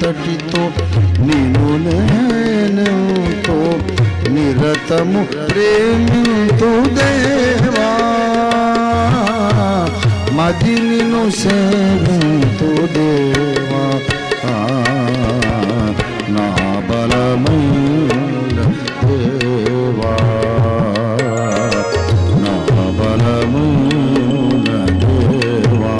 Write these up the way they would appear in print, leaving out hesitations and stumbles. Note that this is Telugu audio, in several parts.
అంతటితో నిన్ను నేనెంతో నిరతము ప్రేమింతు దేవా, మది నిన్ను సేవింతు దేవా, నా బలమైన దేవా, నా బలమైన దేవా.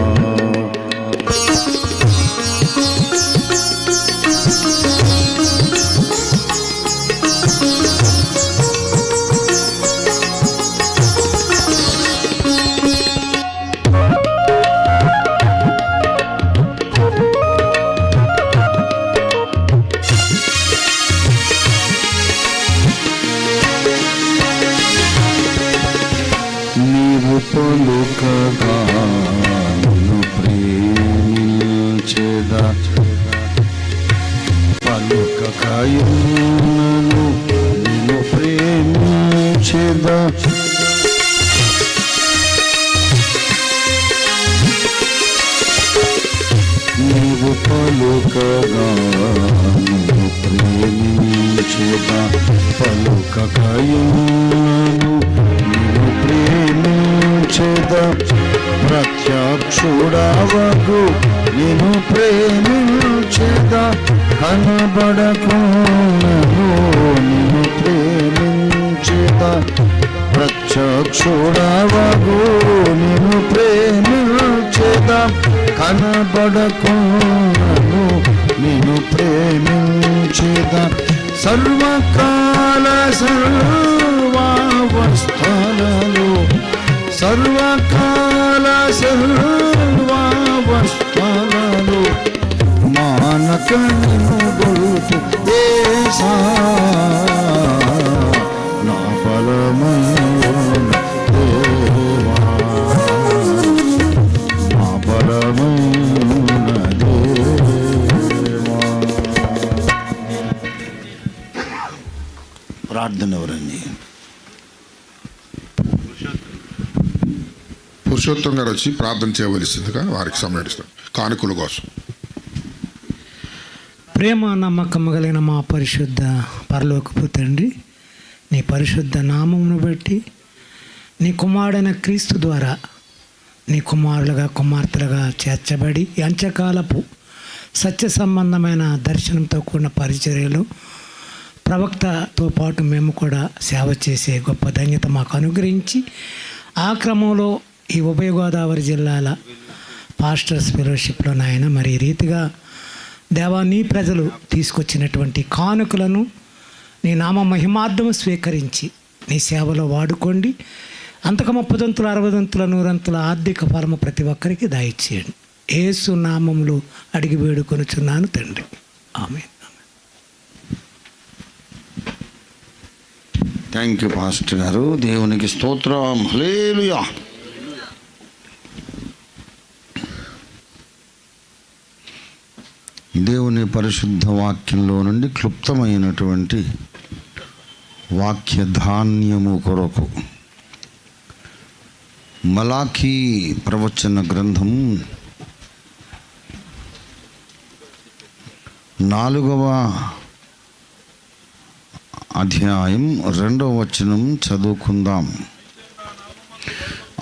పలుకగా నిన్ను ప్రేమించెదా, పలుకకయున్నను నిన్ను ప్రేమించెదా, నీవు పలుకగా నిన్ను ప్రేమించెదా, పలుకకయున్నను నిన్ను ప్రేమించెదా, ప్రత్యక్షుడవగు నిన్ను ప్రేమించెదా, కనబడకున్నను నిన్ను ప్రేమించెదా, ప్రత్యక్షుడవగు నిన్ను ప్రేమించెదా, కనబడకున్నను నిన్ను ప్రేమించెదా, సర్వకాల సర్వావస్థలలో, సర్వకాల సర్వావస్థలలో మానక నిన్ను గొలుతు దేశా, నా బలమైన దేవా, నా బలమైన దేవా. ప్రార్థన ఎవరండి? పురుషోత్తం గారు వచ్చి ప్రార్థన చేయవలసిందిగా వారికి సమర్పిస్తాం కానుకల కోసం. ప్రేమ నమ్మకం కలిగిన మా పరిశుద్ధ పరలోకపు తండ్రి, నీ పరిశుద్ధ నామమును బట్టి నీ కుమారుడైన క్రీస్తు ద్వారా నీ కుమారులుగా కుమార్తెలుగా చేర్చబడి అంత్యకాలపు సత్య సంబంధమైన దర్శనంతో కూడిన పరిచర్యలు ప్రవక్తతో పాటు మేము కూడా సేవ చేసే గొప్ప ధన్యత మాకు అనుగ్రహించి, ఆ క్రమంలో ఈ ఉభయ గోదావరి జిల్లాల పాస్టర్స్ ఫెలోషిప్లో నాయన మరి ఈ రీతిగా దేవా నీ ప్రజలు తీసుకొచ్చినటువంటి కానుకలను నీ నామ మహిమార్థము స్వీకరించి నీ సేవలో వాడుకోండి. అంతకు 30 60 100 ఆర్థిక ఫలము ప్రతి ఒక్కరికి దయచేయండి. యేసు నామములో అడిగి వేడుకొనుచున్నాను తండ్రి, ఆమేన్. థ్యాంక్ యూ పాస్టర్ గారు. దేవునికి స్తోత్రం. హల్లెలూయా. దేవుని పరిశుద్ధ వాక్యంలో నుండి క్లుప్తమైనటువంటి వాక్య ధాన్యము కొరకు మలాకీ ప్రవచన గ్రంథం 4వ అధ్యాయం 2వ వచనం చదువుకుందాం.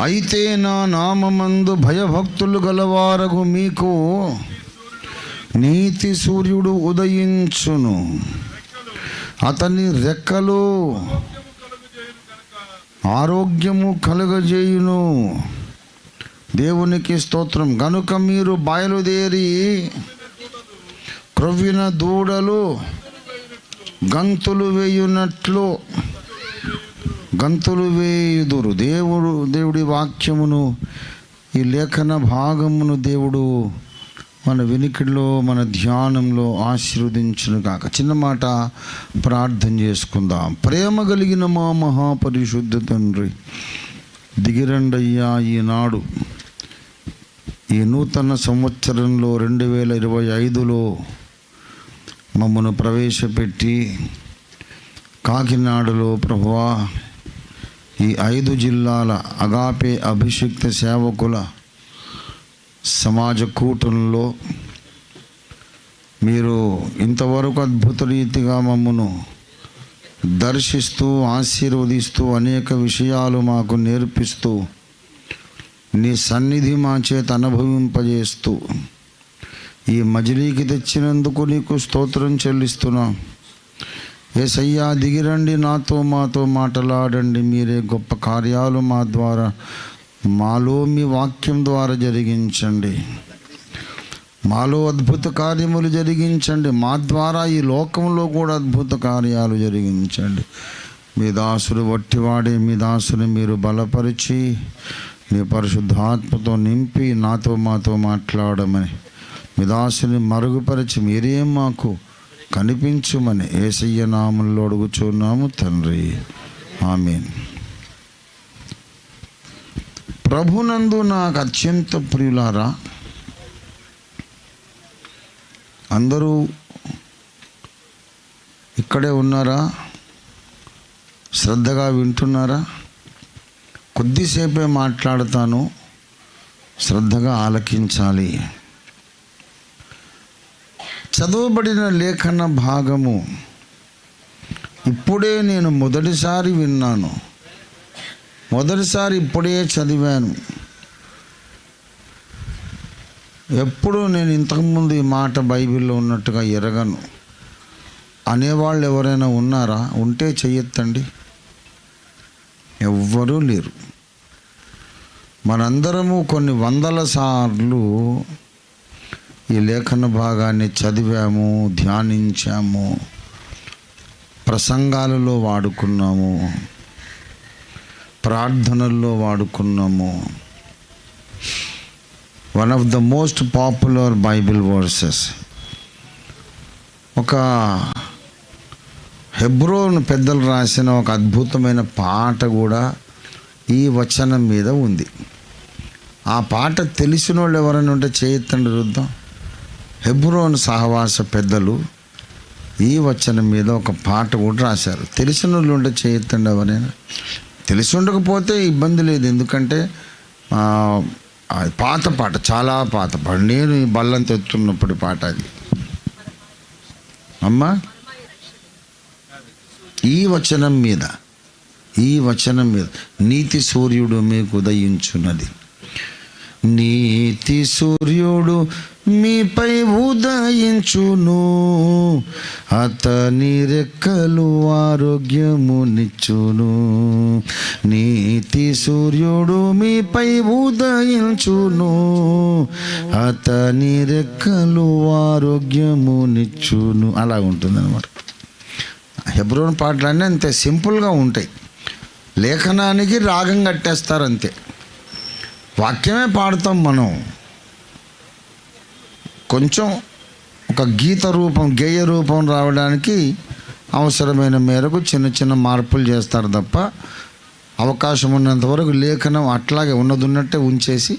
అయితే నా నామమందు భయభక్తులు గలవారగు మీకు నీతి సూర్యుడు ఉదయించును, అతని రెక్కలు ఆరోగ్యము కలుగజేయును. దేవునికి స్తోత్రం. గనుక మీరు బయలుదేరి క్రొవ్విన దూడలు గంతులు వేయునట్లు గంతులు వేయుదురు. దేవుడి వాక్యమును, ఈ లేఖన భాగమును దేవుడు మన వినికిడిలో మన ధ్యానంలో ఆశీర్వదించును కాక. చిన్న మాట ప్రార్థన చేసుకుందాం. ప్రేమ కలిగిన మా మహాపరిశుద్ధ తండ్రి, దిగిరండయ్యా ఈనాడు ఈ నూతన సంవత్సరంలో 2025లో మమ్మను ప్రవేశపెట్టి కాకినాడలో ప్రభువా ఈ 5 జిల్లాల అగాపే అభిషిక్త సేవకుల సమాజ కూటంలో మీరు ఇంతవరకు అద్భుత రీతిగా మమ్మను దర్శిస్తూ ఆశీర్వదిస్తూ అనేక విషయాలు మాకు నేర్పిస్తూ నీ సన్నిధి మా చేత అనుభవింపజేస్తూ ఈ మజిలీకి తెచ్చినందుకు నీకు స్తోత్రం చెల్లిస్తున్నాం. యేసయ్యా, దిగిరండి, మాతో మాట్లాడండి. మీరే గొప్ప కార్యాలు మా ద్వారా, మాలో మీ వాక్యం ద్వారా జరిగించండి. మాలో అద్భుత కార్యములు జరిగించండి. మా ద్వారా ఈ లోకంలో కూడా అద్భుత కార్యాలు జరిగించండి. మీ దాసుడు వట్టివాడే మీ దాసుని మీరు బలపరిచి మీ పరిశుద్ధాత్మతో నింపి మాతో మాట్లాడమని, మీ దాసుని మరుగుపరిచి మీరే మాకు కనిపించుమని యేసయ్య నామములో అడుగుచున్నాము తండ్రి, ఆమేన్. ప్రభునందు నాకు అత్యంత ప్రియులారా, అందరూ ఇక్కడే ఉన్నారా? శ్రద్ధగా వింటున్నారా? కొద్దిసేపే మాట్లాడతాను, శ్రద్ధగా ఆలకించాలి. చదవబడిన లేఖన భాగము ఇప్పుడే నేను మొదటిసారి విన్నాను, మొదటిసారి ఇప్పుడే చదివాను. ఎప్పుడు నేను ఇంతకుముందు ఈ మాట బైబిల్లో ఉన్నట్టుగా ఎరగను అనేవాళ్ళు ఎవరైనా ఉన్నారా? ఉంటే చెయ్యొద్దండి. ఎవ్వరూ లేరు. మనందరము కొన్ని వందల సార్లు ఈ లేఖన భాగాన్ని చదివాము, ధ్యానించాము, ప్రసంగాలలో వాడుకున్నాము, ప్రార్థనల్లో వాడుకున్నాము. One of the most popular Bible verses. ఒక హెబ్రోన్ పెద్దలు రాసిన ఒక అద్భుతమైన పాట కూడా ఈ వచనం మీద ఉంది. ఆ పాట తెలిసిన వాళ్ళు ఎవరైనా ఉంటే చేయొద్దండి, చూద్దాం. హెబ్రోన్ సహవాస పెద్దలు ఈ వచనం మీద ఒక పాట కూడా రాశారు. తెలిసిన వాళ్ళు ఉంటే చేయొద్దండి ఎవరైనా. తెలిసి ఉండకపోతే ఇబ్బంది లేదు, ఎందుకంటే పాత పాట, చాలా పాత పాట. నేను ఈ బల్లంత ఎత్తున్నప్పుడు పాట అది. అమ్మా, ఈ వచనం మీద నీతి సూర్యుడు మీకు ఉదయించున్నది. నీతి సూర్యుడు మీపై ఉదయించును, అతని రెక్కలు ఆరోగ్యమునిచ్చును. నీతి సూర్యుడు మీపై ఉదయించును, అతని రెక్కలు ఆరోగ్యమునిచ్చును. అలా ఉంటుందన్నమాట. హెబ్రోన్ పాటలన్నీ అంతే సింపుల్గా ఉంటాయి. లేఖనానికి రాగం కట్టేస్తారు అంతే. వాక్యమే పాడుతాం మనం. కొంచెం ఒక గేయ రూపం రావడానికి అవసరమైన మేరకు చిన్న చిన్న మార్పులు చేస్తారు తప్ప, అవకాశం ఉన్నంత వరకు లేఖనం అట్లాగే ఉన్నట్టే ఉంచేసి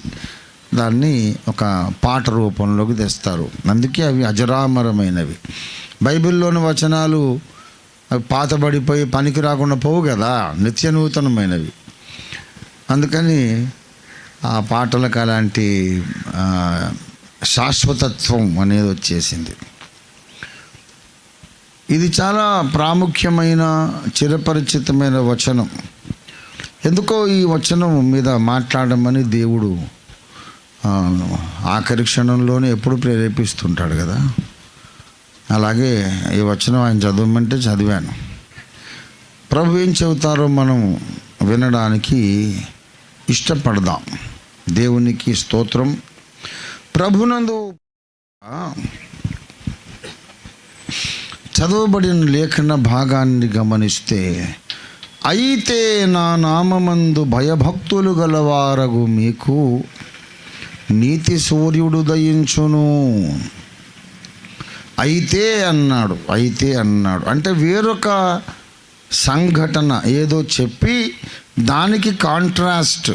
దాన్ని ఒక పాట రూపంలోకి తెస్తారు. అందుకే అవి అజరామరమైనవి. బైబిల్లోని వచనాలు అవి పాతబడిపోయి పనికి రాకుండా పోవు కదా, నిత్య నూతనమైనవి. అందుకని ఆ పాటలకు అలాంటి శాశ్వతత్వం అనేది వచ్చేసింది. ఇది చాలా ప్రాముఖ్యమైన చిరపరిచితమైన వచనం. ఎందుకో ఈ వచనం మీద మాట్లాడమని దేవుడు ఆఖరి క్షణంలోనే ఎప్పుడు ప్రేరేపిస్తుంటాడు కదా. అలాగే ఈ వచనం ఆయన చదవమంటే చదివాను. ప్రభు ఏం చెబుతారో మనం వినడానికి ఇష్టపడదాం. దేవునికి స్తోత్రం. ప్రభునందు చదవబడిన లేఖన భాగాన్ని గమనిస్తే, అయితే నా నామమందు భయభక్తులు గలవారగు మీకు నీతి సూర్యుడు ఉదయించును. అయితే అన్నాడు అంటే వేరొక సంఘటన ఏదో చెప్పి దానికి కాంట్రాస్ట్,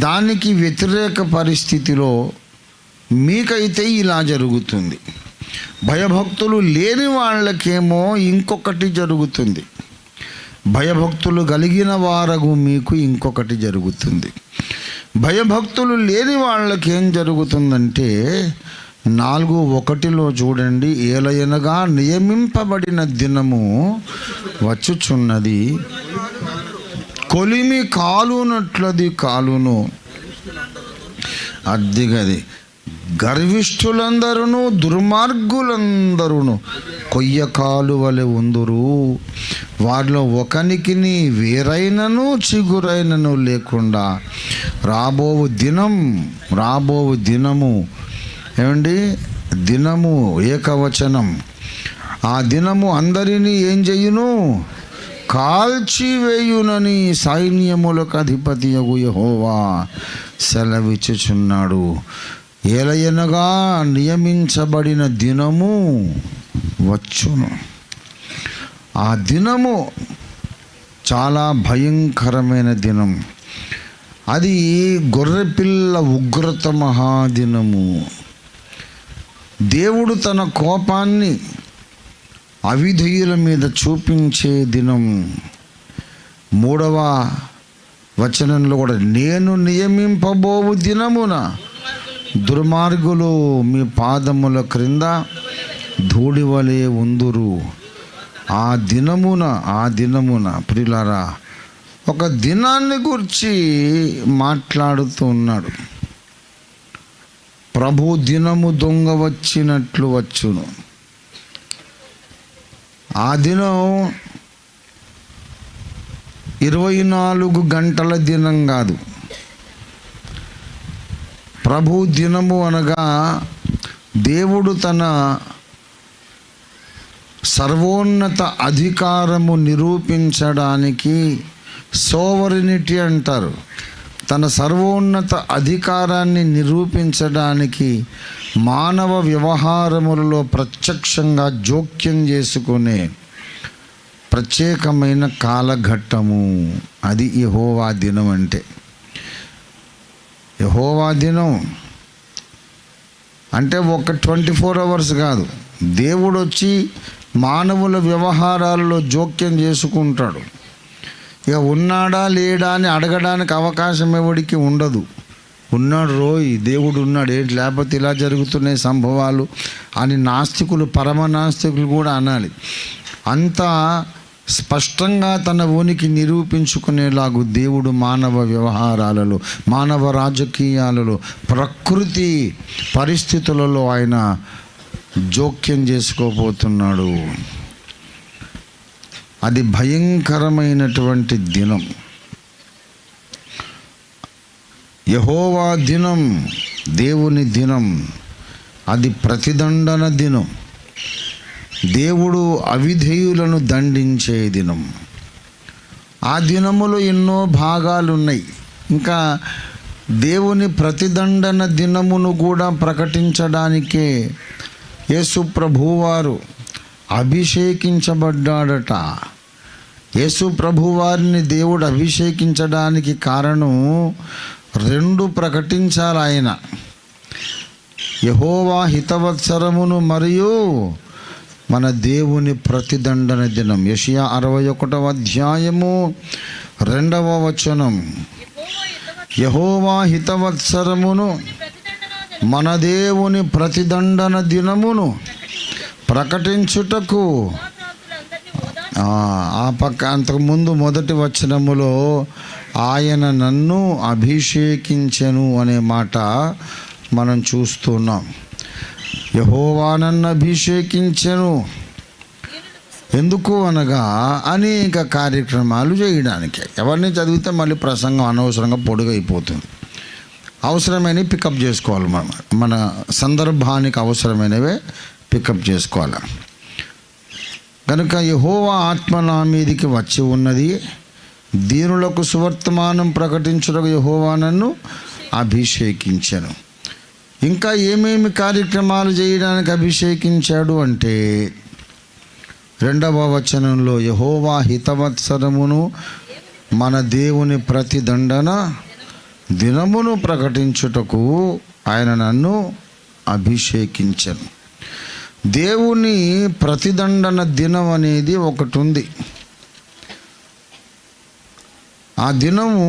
దానికి వ్యతిరేక పరిస్థితిలో మీకైతే ఇలా జరుగుతుంది. భయభక్తులు లేని వాళ్ళకేమో ఇంకొకటి జరుగుతుంది. భయభక్తులు కలిగిన వారగు మీకు ఇంకొకటి జరుగుతుంది. భయభక్తులు లేని వాళ్ళకి ఏం జరుగుతుందంటే, 4:1 చూడండి. ఏలయనగా నియమింపబడిన దినము వచ్చుచున్నది, కొలిమి కాలునట్లది కాలును. అద్దిగది గర్విష్ఠులందరూ దుర్మార్గులందరూ కొయ్య కాలు వలె ఉందురు, వారిలో ఒకనికి వేరైనను చిగురైనను లేకుండా రాబోవు దినము ఏమండి, దినము ఏకవచనం. ఆ దినము అందరినీ ఏం చెయ్యును? కాల్చివేయునని సైన్యములకు అధిపతియగు యెహోవా సెలవిచ్చుచున్నాడు. ఏలయనగా నియమించబడిన దినము వచ్చును. ఆ దినము చాలా భయంకరమైన దినం. అది గొర్రెపిల్ల ఉగ్రత మహాదినము. దేవుడు తన కోపాన్ని అవిధేయుల మీద చూపించే దినం. 3వ వచనంలో కూడా, నేను నియమింపబోవు దినమున దుర్మార్గులు మీ పాదముల క్రింద ధూళి వలె ఉందురు. ఆ దినమున ప్రియులారా, ఒక దినాన్ని గురించి మాట్లాడుతూ ఉన్నాడు. ప్రభు దినము దొంగ వచ్చినట్లు వచ్చును. ఆ దినం 24 గంటల దినం కాదు. ప్రభు దినము అనగా దేవుడు తన సర్వోన్నత అధికారము నిరూపించడానికి, సోవరినిటీ అంటారు, తన సర్వోన్నత అధికారాన్ని నిరూపించడానికి మానవ వ్యవహారములలో ప్రత్యక్షంగా జోక్యం చేసుకునే ప్రత్యేకమైన కాలఘట్టము. అది యెహోవా దినం అంటే. యెహోవా దినం అంటే ఒక 24 hours కాదు. దేవుడు వచ్చి మానవుల వ్యవహారాలలో జోక్యం చేసుకుంటాడు. ఇక ఉన్నాడా లేడా అని అడగడానికి అవకాశం ఎవడికి ఉండదు. ఉన్నాడు రోయ్, దేవుడు ఉన్నాడు, ఏంటి లేకపోతే ఇలా జరుగుతున్నాయి సంభవాలు అని నాస్తికులు, పరమ నాస్తికులు కూడా అనాలి. అంత స్పష్టంగా తన ఉనికి నిరూపించుకునేలాగు దేవుడు మానవ వ్యవహారాలలో, మానవ రాజకీయాలలో, ప్రకృతి పరిస్థితులలో ఆయన జోక్యం చేసుకోబోతున్నాడు. అది భయంకరమైనటువంటి దినం. యెహోవా దినం, దేవుని దినం, అది ప్రతిదండన దినం. దేవుడు అవిధేయులను దండించే దినం. ఆ దినములో ఎన్నో భాగాలు ఉన్నాయి. ఇంకా దేవుని ప్రతిదండన దినమును కూడా ప్రకటించడానికే యేసు ప్రభువారు అభిషేకించబడ్డాడట. యేసు ప్రభువారిని దేవుడు అభిషేకించడానికి కారణం 2 ప్రకటించాలి ఆయన. యెహోవా హితవత్సరమును మరియు మన దేవుని ప్రతిదండన దినం. యెషయా 61వ అధ్యాయము 2వ వచనం. యెహోవా హితవత్సరమును మన దేవుని ప్రతిదండన దినమును ప్రకటించుటకు, ఆ పక్క అంతకుముందు మొదటి వచనములో ఆయన నన్ను అభిషేకించెను అనే మాట మనం చూస్తున్నాం. యెహోవా నన్ను అభిషేకించెను, ఎందుకు అనగా అనేక కార్యక్రమాలు చేయడానికి. ఎవరిని చదివితే మళ్ళీ ప్రసంగం అనవసరంగా పొడుగైపోతుంది. అవసరమైనవి పికప్ చేసుకోవాలి. మన సందర్భానికి అవసరమైనవే పికప్ చేసుకోవాలి. కనుక యెహోవా ఆత్మ నా మీదికి వచ్చి ఉన్నది, దీనులకు సువర్తమానం ప్రకటించుటకు యెహోవా నన్ను అభిషేకించెను. ఇంకా ఏమేమి కార్యక్రమాలు చేయడానికి అభిషేకించాడు అంటే 2వ వచనంలో యెహోవా హితవత్సరమును మన దేవుని ప్రతిదండన దినమును ప్రకటించుటకు ఆయన నన్ను అభిషేకించెను. దేవుని ప్రతిదండన దినం అనేది ఒకటి ఉంది. ఆ దినము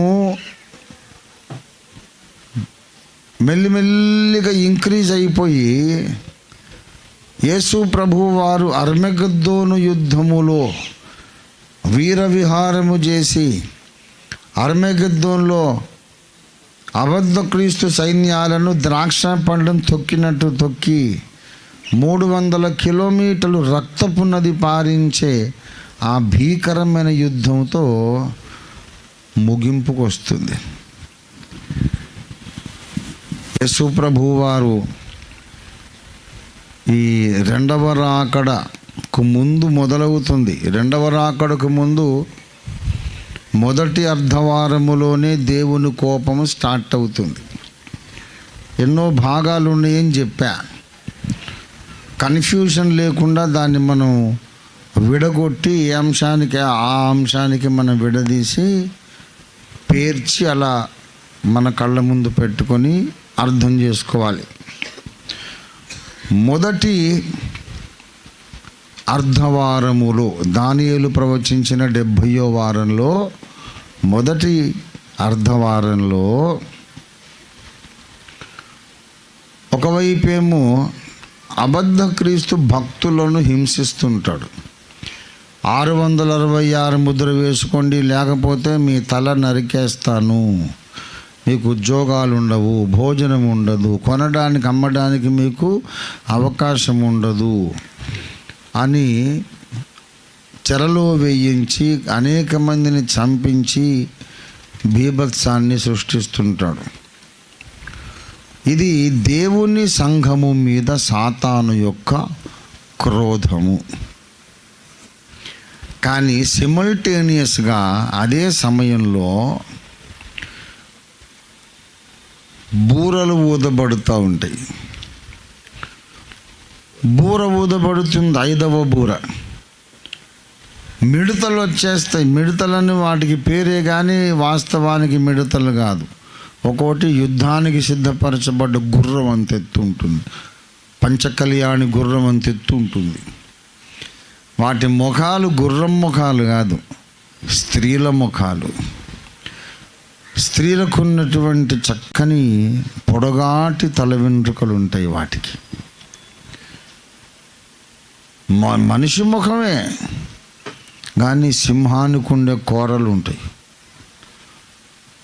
మెల్లిమెల్లిగా ఇంక్రీజ్ అయిపోయి యేసు ప్రభువు వారు అర్మగెద్దోను యుద్ధములో వీరవిహారము చేసి అర్మగెద్దోన్లో అబద్ధ క్రీస్తు సైన్యాలను ద్రాక్ష పండ్లను తొక్కినట్టు తొక్కి 300 కిలోమీటర్లు రక్తపు నది పారించే ఆ భీకరమైన యుద్ధంతో ముగింపుకు వస్తుంది. యేసు ప్రభువు వారు ఈ రెండవ రాకడకు ముందు మొదలవుతుంది. రెండవ రాకడకు ముందు మొదటి అర్ధవారములోనే దేవుని కోపము స్టార్ట్ అవుతుంది. ఎన్నో భాగాలు ఉన్నాయని చెప్పా. కన్ఫ్యూషన్ లేకుండా దాన్ని మనం విడగొట్టి ఏ అంశానికి ఆ అంశానికి మనం విడదీసి పేర్చి అలా మన కళ్ళ ముందు పెట్టుకొని అర్థం చేసుకోవాలి. మొదటి అర్ధవారములో దానియేలు ప్రవచించిన 70వ వారంలో మొదటి అర్ధవారంలో ఒకవైపేమో అబద్ధ క్రీస్తు భక్తులను హింసిస్తుంటాడు. 666 ముద్ర వేసుకోండి, లేకపోతే మీ తల నరికేస్తాను, మీకు ఉద్యోగాలు ఉండవు, భోజనం ఉండదు, కొనడానికి అమ్మడానికి మీకు అవకాశం ఉండదు అని చెరలో వేయించి అనేక మందిని చంపించి బీభత్సాన్ని సృష్టిస్తుంటాడు. ఇది దేవుని సంఘము మీద సాతాను యొక్క క్రోధము. కానీ సిమల్టేనియస్గా అదే సమయంలో బూరలు ఊదబడుతూ ఉంటాయి. బూర ఊదబడుతుంది, 5వ బూర. మిడతలు వచ్చేస్తాయి. మిడతలని వాటికి పేరే కానీ వాస్తవానికి మిడతలు కాదు. ఒక్కోటి యుద్ధానికి సిద్ధపరచబడ్డ గుర్రం అంత ఎత్తు ఉంటుంది, పంచకళ్యాణి గుర్రం అంత ఎత్తు ఉంటుంది. వాటి ముఖాలు గుర్రం ముఖాలు కాదు, స్త్రీల ముఖాలు. స్త్రీలకు ఉన్నటువంటి చక్కని పొడగాటి తల వెంట్రుకలు ఉంటాయి వాటికి. మనిషి ముఖమే కానీ సింహానికి ఉండే కోరలు ఉంటాయి.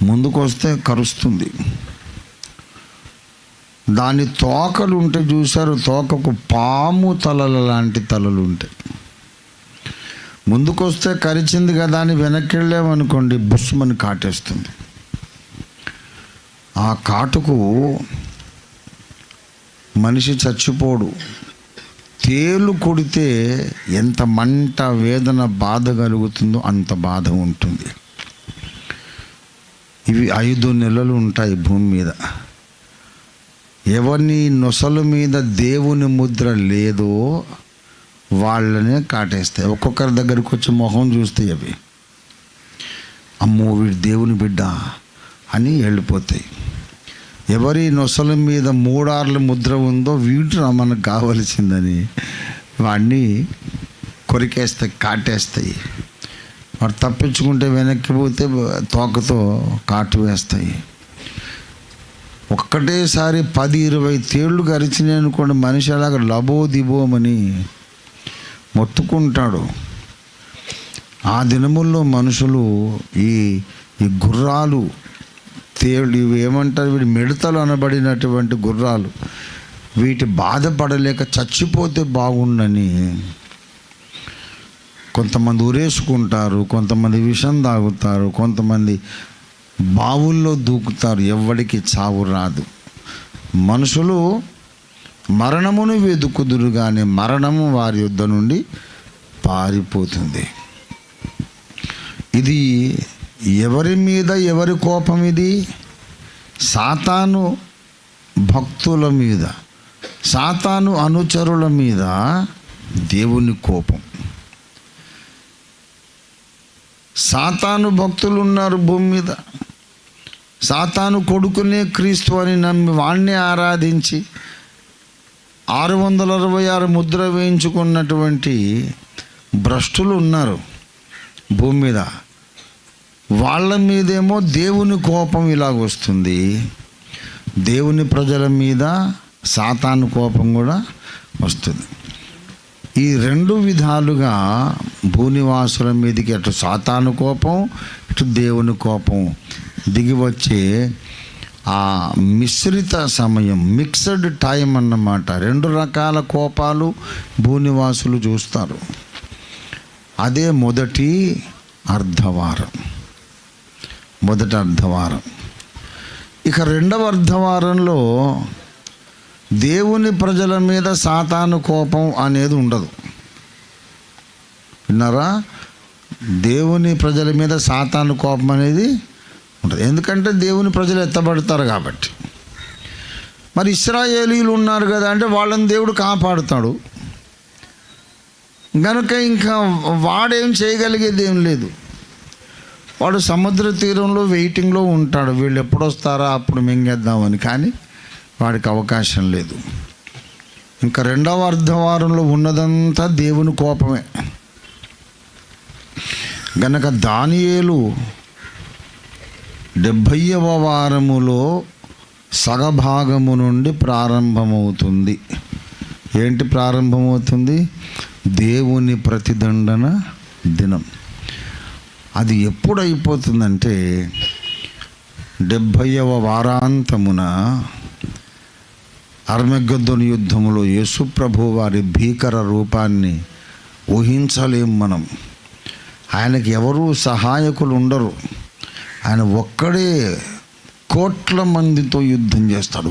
ముందుకు వస్తే కరుస్తుంది. దాని తోకలు ఉంటే చూశారు, తోకకు పాము తలల లాంటి తలలు ఉంటాయి. ముందుకు వస్తే కరిచింది కదా అని వెనక్కి వెళ్ళామనుకోండి, బుస్మని కాటేస్తుంది. ఆ కాటుకు మనిషి చచ్చిపోడు. తేలు కొడితే ఎంత మంట, వేదన, బాధ కలుగుతుందో అంత బాధ ఉంటుంది. ఇవి 5 నెలలు ఉంటాయి భూమి మీద. ఎవరిని నొసల మీద దేవుని ముద్ర లేదో వాళ్ళనే కాటేస్తాయి. ఒక్కొక్కరి దగ్గరికి వచ్చి మొహం చూస్తాయి. అవి అమ్మో వీడు దేవుని బిడ్డ అని వెళ్ళిపోతాయి. ఎవరి నొసల మీద 3 ఆర్ల ముద్ర ఉందో వీడు మనకు కావలసిందని వాడిని కొరికేస్తాయి, కాటేస్తాయి. వాడు తప్పించుకుంటే వెనక్కి పోతే తోకతో కాటు వేస్తాయి. ఒక్కటేసారి 10-20 తేళ్ళు కరిచినాయి అనుకోండి, మనిషి అలాగ లబోదిబోమని మొత్తుకుంటాడు. ఆ దినముల్లో మనుషులు ఈ గుర్రాలు, తేళ్ళు, ఇవి ఏమంటారు, వీడి మిడతలు అనబడినటువంటి గుర్రాలు, వీటి బాధపడలేక చచ్చిపోతే బాగుండని కొంతమంది ఉరేసుకుంటారు, కొంతమంది విషం తాగుతారు, కొంతమంది బావుల్లో దూకుతారు. ఎవ్వడికి చావు రాదు. మనుషులు మరణమును వెదుకుదురు కానీ మరణము వారి యుద్ధ నుండి పారిపోతుంది. ఇది ఎవరి మీద ఎవరి కోపం? ఇది సాతాను భక్తుల మీద, సాతాను అనుచరుల మీద దేవుని కోపం. సాతాను భక్తులు ఉన్నారు భూమి మీద. సాతాను కొడుకునే క్రీస్తు అని నమ్మి వాణ్ణి ఆరాధించి 666 ముద్ర వేయించుకున్నటువంటి భ్రష్టులు ఉన్నారు భూమి మీద. వాళ్ళ మీదేమో దేవుని కోపం ఇలాగొస్తుంది. దేవుని ప్రజల మీద సాతాను కోపం కూడా వస్తుంది. ఈ రెండు విధాలుగా భూనివాసుల మీదకి అటు సాతాను కోపం, ఇటు దేవుని కోపం దిగి వచ్చే ఆ మిశ్రిత సమయం, మిక్స్డ్ టైం అన్నమాట. రెండు రకాల కోపాలు భూనివాసులు చూస్తారు. అదే మొదటి అర్ధవారం. ఇక రెండవ అర్ధవారంలో దేవుని ప్రజల మీద సాతాను కోపం అనేది ఉండదు. విన్నారా? దేవుని ప్రజల మీద సాతాను కోపం అనేది ఉండదు. ఎందుకంటే దేవుని ప్రజలు ఎత్తబడతారు కాబట్టి. మరి ఇశ్రాయేలీలు ఉన్నారు కదా అంటే వాళ్ళని దేవుడు కాపాడుతాడు గనుక ఇంకా వాడేం చేయగలిగేది ఏం లేదు. వాడు సముద్ర తీరంలో వెయిటింగ్లో ఉంటాడు, వీళ్ళు ఎప్పుడు వస్తారా అప్పుడు మింగేద్దామని. కానీ వాడికి అవకాశం లేదు. ఇంకా రెండవ అర్ధవారంలో ఉన్నదంతా దేవుని కోపమే. గనక దానియేలు 70వ వారములో సగభాగము నుండి ప్రారంభమవుతుంది. ఏంటి ప్రారంభమవుతుంది? దేవుని ప్రతిదండన దినం. అది ఎప్పుడు అయిపోతుందంటే 70వ వారాంతమున అర్మగెద్దోను యుద్ధములో యేసుప్రభు వారి భీకర రూపాన్ని ఊహించలేం మనం. ఆయనకి ఎవరు సహాయకులు ఉండరు. ఆయన ఒక్కడే కోట్ల మందితో యుద్ధం చేస్తాడు.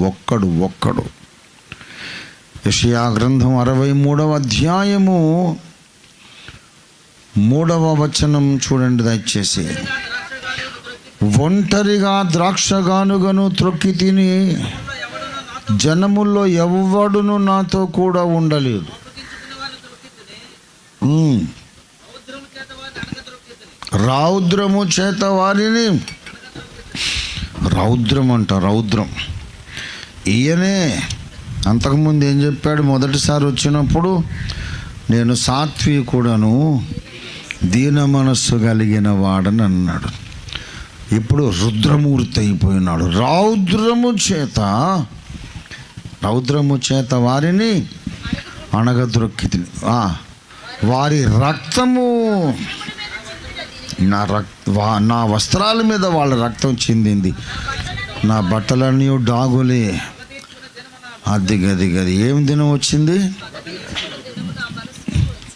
ఒక్కడు. యెషయా గ్రంథం 63వ అధ్యాయము 3వ వచనం చూడండి దయచేసి. ఒంటరిగా ద్రాక్షగానుగను త్రొక్కి తిని జనముల్లో ఎవ్వడును నాతో కూడా ఉండలేదు. రౌద్రము చేత వారిని, రౌద్రం ఈయనే అంతకుముందు ఏం చెప్పాడు? మొదటిసారి వచ్చినప్పుడు నేను సాత్వికుడను, దీన మనస్సు కలిగిన వాడని అన్నాడు. ఇప్పుడు రుద్రమూర్తి అయిపోయినాడు. రౌద్రము చేత వారిని అణగద్రొక్కి వారి రక్తము నా వస్త్రాల మీద వాళ్ళ రక్తం చెందింది, నా బట్టలన్నీ డాగులే. అది ఏం దినం వచ్చింది?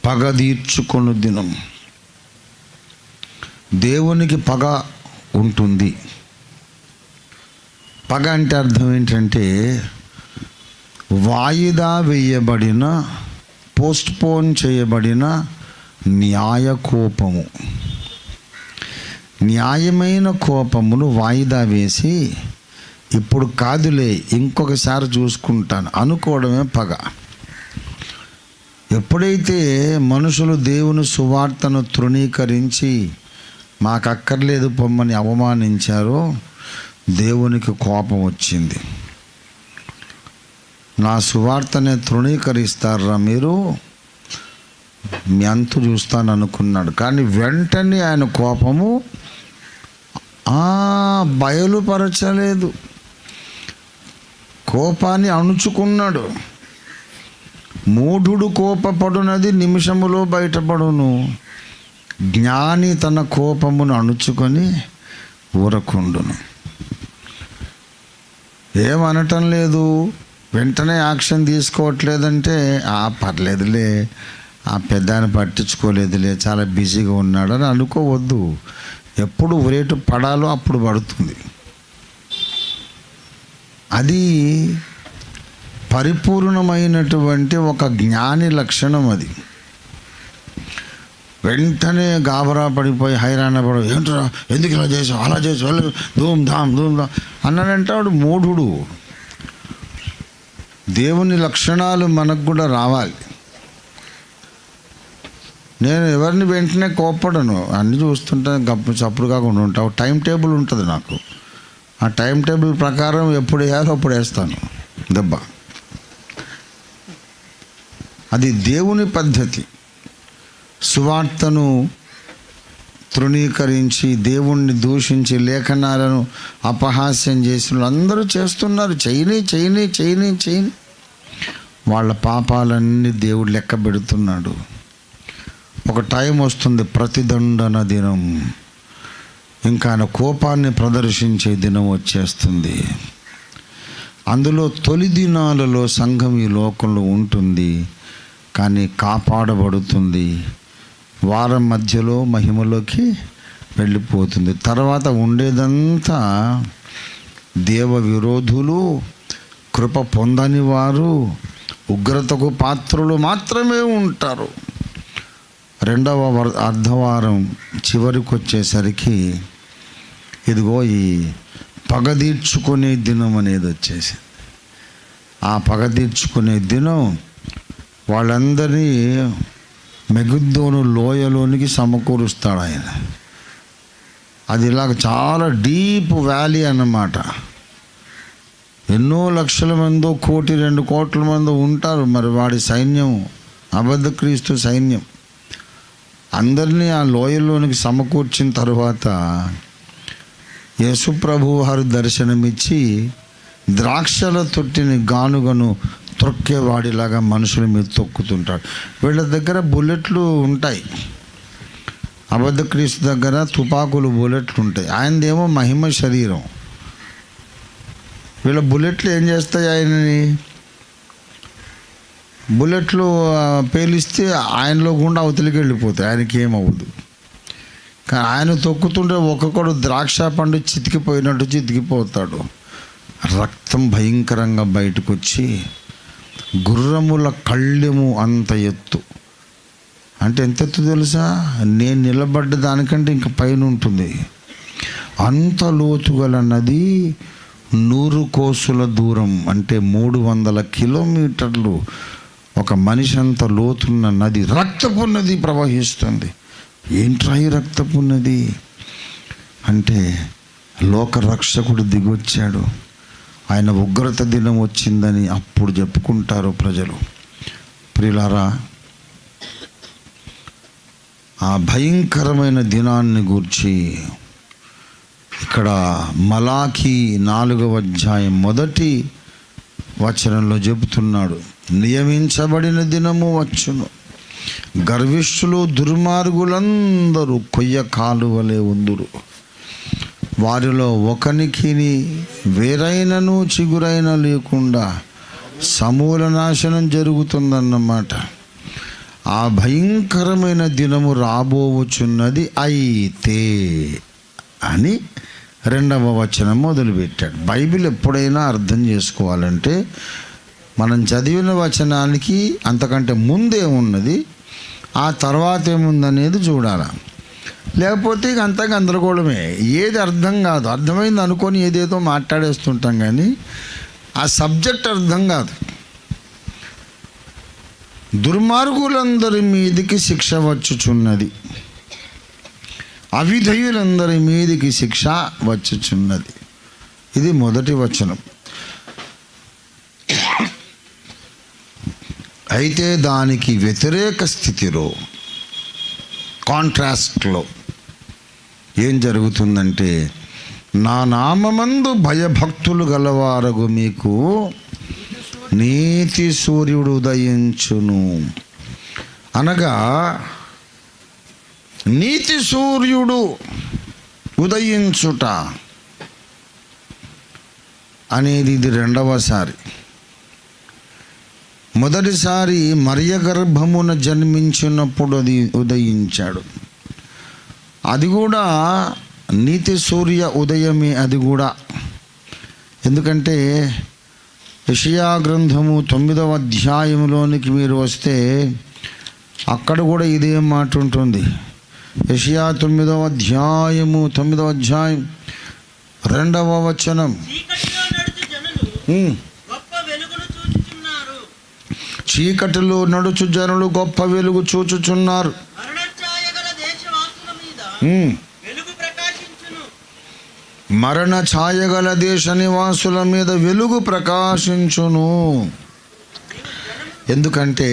పగ తీర్చుకొను దినం. దేవునికి పగ ఉంటుంది. పగ అంటే అర్థం ఏంటంటే వాయిదా వేయబడిన, పోస్ట్పోన్ చేయబడిన న్యాయ కోపము. న్యాయమైన కోపమును వాయిదా వేసి ఇప్పుడు కాదులే ఇంకొకసారి చూసుకుంటాను అనుకోవడమే పగ. ఎప్పుడైతే మనుషులు దేవుని సువార్తను తృణీకరించి మాకు అక్కర్లేదు పొమ్మని అవమానించారో దేవునికి కోపం వచ్చింది. నా సువార్తనే తృణీకరిస్తారా మీరు, మీ అంతు చూస్తాను అనుకున్నాడు. కానీ వెంటనే ఆయన కోపము బయలుపరచలేదు, కోపాన్ని అణుచుకున్నాడు. మూఢుడు కోపపడునది నిమిషములో బయటపడును, జ్ఞాని తన కోపమును అణుచుకొని ఊరకుండును. ఏమనటం లేదు, వెంటనే యాక్షన్ తీసుకోవట్లేదంటే పర్లేదులే, ఆ పెద్దాన్ని పట్టించుకోలేదులే, చాలా బిజీగా ఉన్నాడు అని అనుకోవద్దు. ఎప్పుడు రేటు పడాలో అప్పుడు పడుతుంది. అది పరిపూర్ణమైనటువంటి ఒక జ్ఞాని లక్షణం. అది వెంటనే గాబరా పడిపోయి హైరాణ పడి, ఏంట్రా ఎందుకు ఇలా చేసావు, అలా చేసావు, ధూమ్ ధామ్ అన్నాడంటే వాడు మూఢుడు. దేవుని లక్షణాలు మనకు కూడా రావాలి. నేను ఎవరిని వెంటనే కోప్పడను, అన్నీ చూస్తుంటాను, చప్పుడు కాకుండా ఉంటావు. టైం టేబుల్ ఉంటుంది నాకు. ఆ టైం టేబుల్ ప్రకారం ఎప్పుడు వేయాలో అప్పుడు వేస్తాను దెబ్బ. అది దేవుని పద్ధతి. సువార్తను తృణీకరించి దేవుణ్ణి దూషించి లేఖనాలను అపహాస్యం చేసిన అందరూ చేస్తున్నారు. చేయని వాళ్ళ పాపాలన్నీ దేవుడు లెక్క పెడుతున్నాడు. ఒక టైం వస్తుంది, ప్రతిదండన దినం, ఇంకా ఆయన కోపాన్ని ప్రదర్శించే దినం వచ్చేస్తుంది. అందులో తొలి దినాలలో సంఘం ఈ లోకంలో ఉంటుంది, కానీ కాపాడబడుతుంది. వారం మధ్యలో మహిమలోకి వెళ్ళిపోతుంది. తర్వాత ఉండేదంతా దేవ విరోధులు, కృప పొందని వారు, ఉగ్రతకు పాత్రులు మాత్రమే ఉంటారు. రెండవ అర్ధవారం చివరికి వచ్చేసరికి ఇదిగో ఈ పగ తీర్చుకునే దినం అనేది వచ్చేసింది. ఆ పగ తీర్చుకునే దినం వాళ్ళందరినీ మెగుద్దోను లోయలోనికి సమకూరుస్తాడు ఆయన. అది ఇలాగ చాలా డీప్ వ్యాలీ అన్నమాట. ఎన్నో లక్షల మందో, 1-2 కోట్ల మందో ఉంటారు. మరి వాడి సైన్యం, అబద్ధ క్రీస్తు సైన్యం, అందరినీ ఆ లోయలోనికి సమకూర్చిన తరువాత యేసుప్రభు వారు దర్శనమిచ్చి ద్రాక్షల తొట్టిని గానుగను త్రొక్కేవాడిలాగా మనుషుల మీద తొక్కుతుంటాడు. వీళ్ళ దగ్గర బుల్లెట్లు ఉంటాయి, అబద్ధ క్రీస్తు దగ్గర తుపాకులు, బుల్లెట్లు ఉంటాయి. ఆయనదేమో మహిమ శరీరం. వీళ్ళ బుల్లెట్లు ఏం చేస్తాయి? ఆయనని బుల్లెట్లు పేలిస్తే ఆయనలో గుండా అవతలికి వెళ్ళిపోతాయి, ఆయనకి ఏమవ్వదు. కానీ ఆయన తొక్కుతుంటే ఒక్కొక్కడు ద్రాక్ష పండు చితికిపోయినట్టు చితికిపోతాడు. రక్తం భయంకరంగా బయటకు వచ్చి గుర్రముల కళ్ళెము అంత ఎత్తు. అంటే ఎంత ఎత్తు తెలుసా? నేను నిలబడ్డ దానికంటే ఇంకా పైన ఉంటుంది. అంత లోతుగల నది 100 కోసుల దూరం, అంటే 300 కిలోమీటర్లు. ఒక మనిషి అంత లోతున్న నది, రక్తపు నది ప్రవహిస్తుంది. ఏంట్రా ఈ రక్తపు నది అంటే లోక రక్షకుడు దిగొచ్చాడు, ఆయన ఉగ్రత దినం వచ్చిందని అప్పుడు చెప్పుకుంటారు ప్రజలు. ప్రియులారా, ఆ భయంకరమైన దినాన్ని గూర్చి ఇక్కడ మలాఖీ 4వ అధ్యాయం 1వ వచనంలో చెబుతున్నాడు. నియమించబడిన దినము వచ్చును, గర్విష్ఠులు దుర్మార్గులందరూ కొయ్య కాలువలే ఉందురు, వారిలో ఒకనికి వేరైనను చిగురైన లేకుండా సమూల నాశనం జరుగుతుందన్నమాట. ఆ భయంకరమైన దినము రాబోవచ్చున్నది అయితే అని 2వ వచనం మొదలుపెట్టాడు. బైబిల్ ఎప్పుడైనా అర్థం చేసుకోవాలంటే మనం చదివిన వచనానికి అంతకంటే ముందే ఉన్నది, ఆ తర్వాత ఏముందనేది చూడాలి. లేకపోతే ఇక అంతా గందరగోళమే, ఏది అర్థం కాదు. అర్థమైంది అనుకొని ఏదేదో మాట్లాడేస్తుంటాం, కానీ ఆ సబ్జెక్ట్ అర్థం కాదు. దుర్మార్గులందరి మీదికి శిక్ష వచ్చుచున్నది, అవిధేయులందరి మీదికి శిక్ష వచ్చుచున్నది. ఇది 1వ వచనం. అయితే దానికి వ్యతిరేక స్థితిలో, కాంట్రాస్ట్లో ఏం జరుగుతుందంటే, నా నామమందు భయభక్తులు గలవారగు మీకు నీతి సూర్యుడు ఉదయించును. అనగా నీతి సూర్యుడు ఉదయించుట అనేది ఇది 2వసారి. మొదటిసారి మరియ గర్భమున జన్మించినప్పుడు అది ఉదయించాడు. అది కూడా నీతి సూర్య ఉదయమే. అది కూడా ఎందుకంటే యెషయా గ్రంథము 9వ అధ్యాయంలోనికి మీరు వస్తే అక్కడ కూడా ఇదే మాట ఉంటుంది. యెషయా 9వ అధ్యాయం 2వ వచనం. చీకటిలో నడుచు జనులు గొప్ప వెలుగు చూచుచున్నారు. మరణ ఛాయగల దేశ నివాసుల మీద వెలుగు ప్రకాశించును. ఎందుకంటే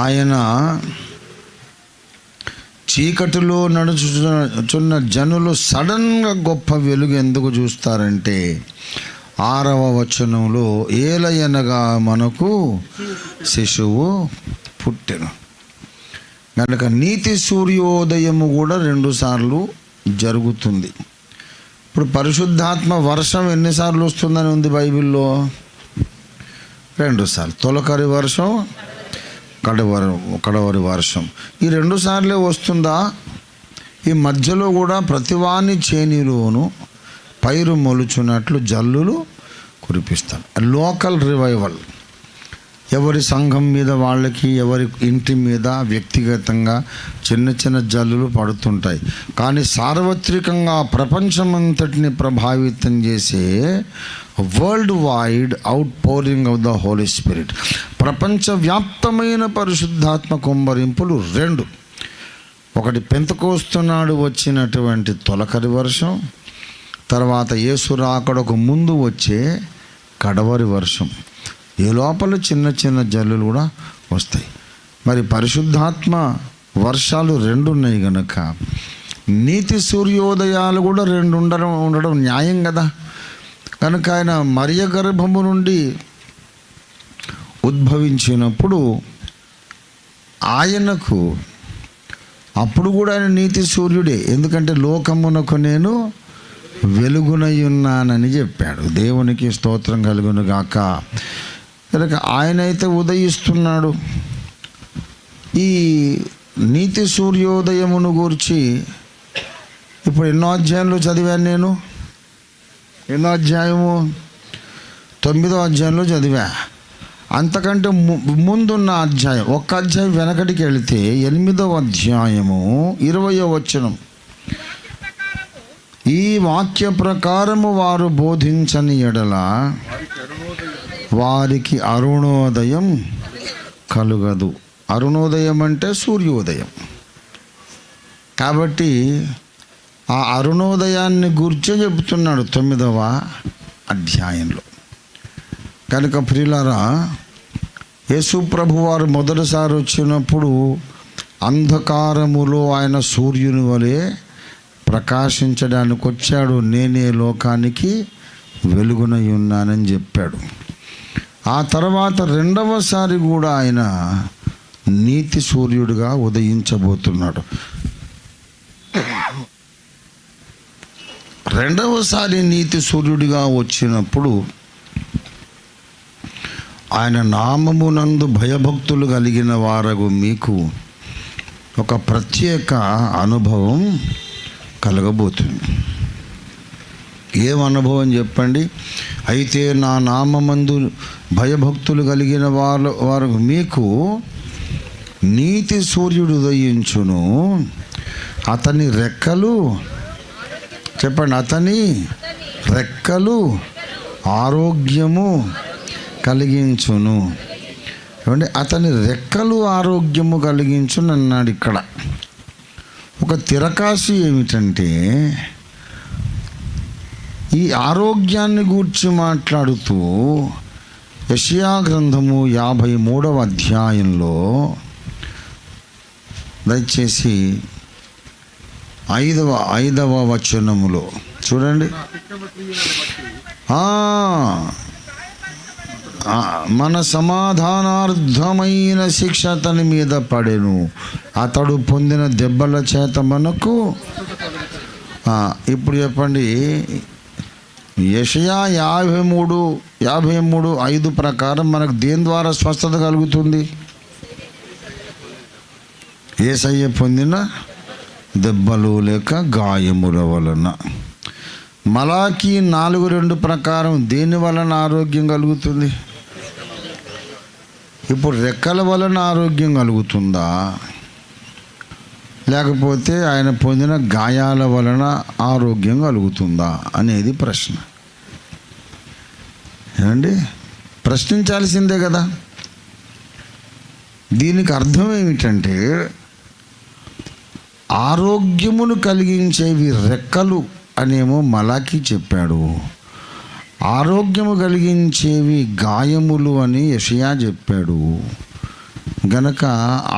ఆయన చీకటిలో నడుచుచున్న జనులు సడన్గా గొప్ప వెలుగు ఎందుకు చూస్తారంటే 6వ వచనంలో ఏలయనగా మనకు శిశువు పుట్టెను. కనుక నీతి సూర్యోదయము కూడా 2 సార్లు జరుగుతుంది. ఇప్పుడు పరిశుద్ధాత్మ వర్షం ఎన్నిసార్లు వస్తుందని ఉంది బైబిల్లో? 2 సార్లు. తొలకరి వర్షం, కడవరి వర్షం. ఈ 2 సార్లే వస్తుందా? ఈ మధ్యలో కూడా ప్రతివాని చేనిలోను పైరు మొలుచున్నట్లు జల్లులు కురిపిస్తాడు. Local revival. ఎవరి సంఘం మీద వాళ్ళకి, ఎవరి ఇంటి మీద వ్యక్తిగతంగా చిన్న చిన్న జల్లులు పడుతుంటాయి. కానీ సార్వత్రికంగా ప్రపంచమంతటిని ప్రభావితం చేసే worldwide outpouring of the Holy Spirit, ప్రపంచవ్యాప్తమైన పరిశుద్ధాత్మ కుమ్మరింపులు 2. ఒకటి పెంతెకోస్తు నాడు వచ్చినటువంటి తొలకరి వర్షం, తర్వాత యేసు రాకడకు ముందు వచ్చే కడవరి వర్షం. ఈ లోపల చిన్న చిన్న జల్లులు కూడా వస్తాయి. మరి పరిశుద్ధాత్మ వర్షాలు 2 ఉన్నాయి కనుక నీతి సూర్యోదయాలు కూడా 2 ఉండడం న్యాయం కదా. కనుక ఆయన మరియ గర్భము నుండి ఉద్భవించినప్పుడు ఆయనకు అప్పుడు కూడా ఆయన నీతి సూర్యుడే. ఎందుకంటే లోకమునకు నేను వెలుగునై ఉన్నానని చెప్పాడు. దేవునికి స్తోత్రం కలుగును గాక. కనుక ఆయన అయితే ఉదయిస్తున్నాడు. ఈ నీతి సూర్యోదయమును గురించి ఇప్పుడు ఎన్నో అధ్యాయంలో చదివాను నేను. ఎన్నో అధ్యాయము? 9వ అధ్యాయంలో చదివా. అంతకంటే ముందున్న అధ్యాయం, ఒక్క అధ్యాయం వెనకటికి వెళితే 8వ అధ్యాయము 20వ వచనం. ఈ వాక్య ప్రకారము వారు బోధించని ఎడల వారికి అరుణోదయం కలుగదు. అరుణోదయం అంటే సూర్యోదయం. కాబట్టి ఆ అరుణోదయాన్ని గురించి చెబుతున్నాడు 9వ అధ్యాయంలో. కనుక ప్రియులారా, యేసు ప్రభు వారు మొదటిసారి వచ్చినప్పుడు అంధకారములో ఆయన సూర్యుని వలె ప్రకాశించడానికి వచ్చాడు. నేనే లోకానికి వెలుగునై ఉన్నానని చెప్పాడు. ఆ తర్వాత 2వసారి కూడా ఆయన నీతి సూర్యుడిగా ఉదయించబోతున్నాడు. 2వసారి నీతి సూర్యుడిగా వచ్చినప్పుడు ఆయన నామమునందు భయభక్తులు కలిగిన వారగు మీకు ఒక ప్రత్యేక అనుభవం కలగబోతుంది. ఏం అనుభవం చెప్పండి? అయితే నా నామమందు భయభక్తులు కలిగిన వారు మీకు నీతి సూర్యుడు ఉదయించును. అతని రెక్కలు, చెప్పండి, అతని రెక్కలు ఆరోగ్యము కలిగించును. ఏమంటే అతని రెక్కలు ఆరోగ్యము కలిగించును అన్నాడు. ఇక్కడ ఒక తిరకాసు ఏమిటంటే, ఈ ఆరోగ్యాన్ని గూర్చి మాట్లాడుతూ యెషయా గ్రంథము 53వ అధ్యాయంలో దయచేసి 5వ వచనములో చూడండి. మన సమాధానార్థమైన శిక్ష అతని మీద పడెను, అతడు పొందిన దెబ్బల చేత మనకు. ఇప్పుడు చెప్పండి, యెషయా 53:5 ప్రకారం మనకు దేని ద్వారా స్వస్థత కలుగుతుంది? యేసయ్య పొందిన దెబ్బలు లేక గాయముల వలన. మలాకీ 4:2 ప్రకారం దేని వలన ఆరోగ్యం కలుగుతుంది? ఇప్పుడు రెక్కల వలన ఆరోగ్యం కలుగుతుందా, లేకపోతే ఆయన పొందిన గాయాల వలన ఆరోగ్యం కలుగుతుందా అనేది ప్రశ్న. ఏమండి, ప్రశ్నించాల్సిందే కదా. దీనికి అర్థం ఏమిటంటే, ఆరోగ్యమును కలిగించేవి రెక్కలు అనేమో మలాకి చెప్పాడు, ఆరోగ్యము కలిగించేవి గాయములు అని యెషయా చెప్పాడు. గనక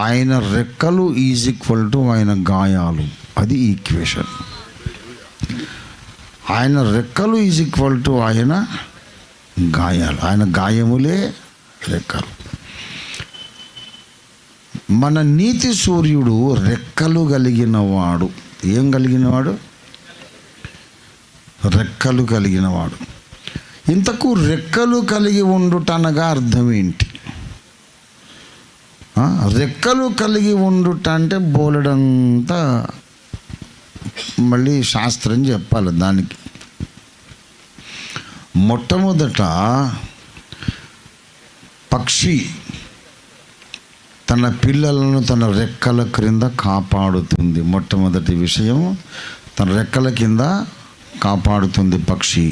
ఆయన రెక్కలు ఈజ్ ఈక్వల్ టు ఆయన గాయాలు. అది ఈక్వేషన్. ఆయన రెక్కలు ఈజ్ ఈక్వల్ టు ఆయన గాయాలు. ఆయన గాయములే రెక్కలు. మన నీతి సూర్యుడు రెక్కలు కలిగినవాడు. ఏం కలిగినవాడు? రెక్కలు కలిగినవాడు. ఇంతకు రెక్కలు కలిగి ఉండుట అనగా అర్థం ఏంటి? రెక్కలు కలిగి ఉండుట అంటే బోలెడంతా మళ్ళీ శాస్త్రం చెప్పాలి దానికి. మొట్టమొదట పక్షి తన పిల్లలను తన రెక్కల క్రింద కాపాడుతుంది. మొట్టమొదటి విషయం, తన రెక్కల కింద కాపాడుతుంది పక్షి.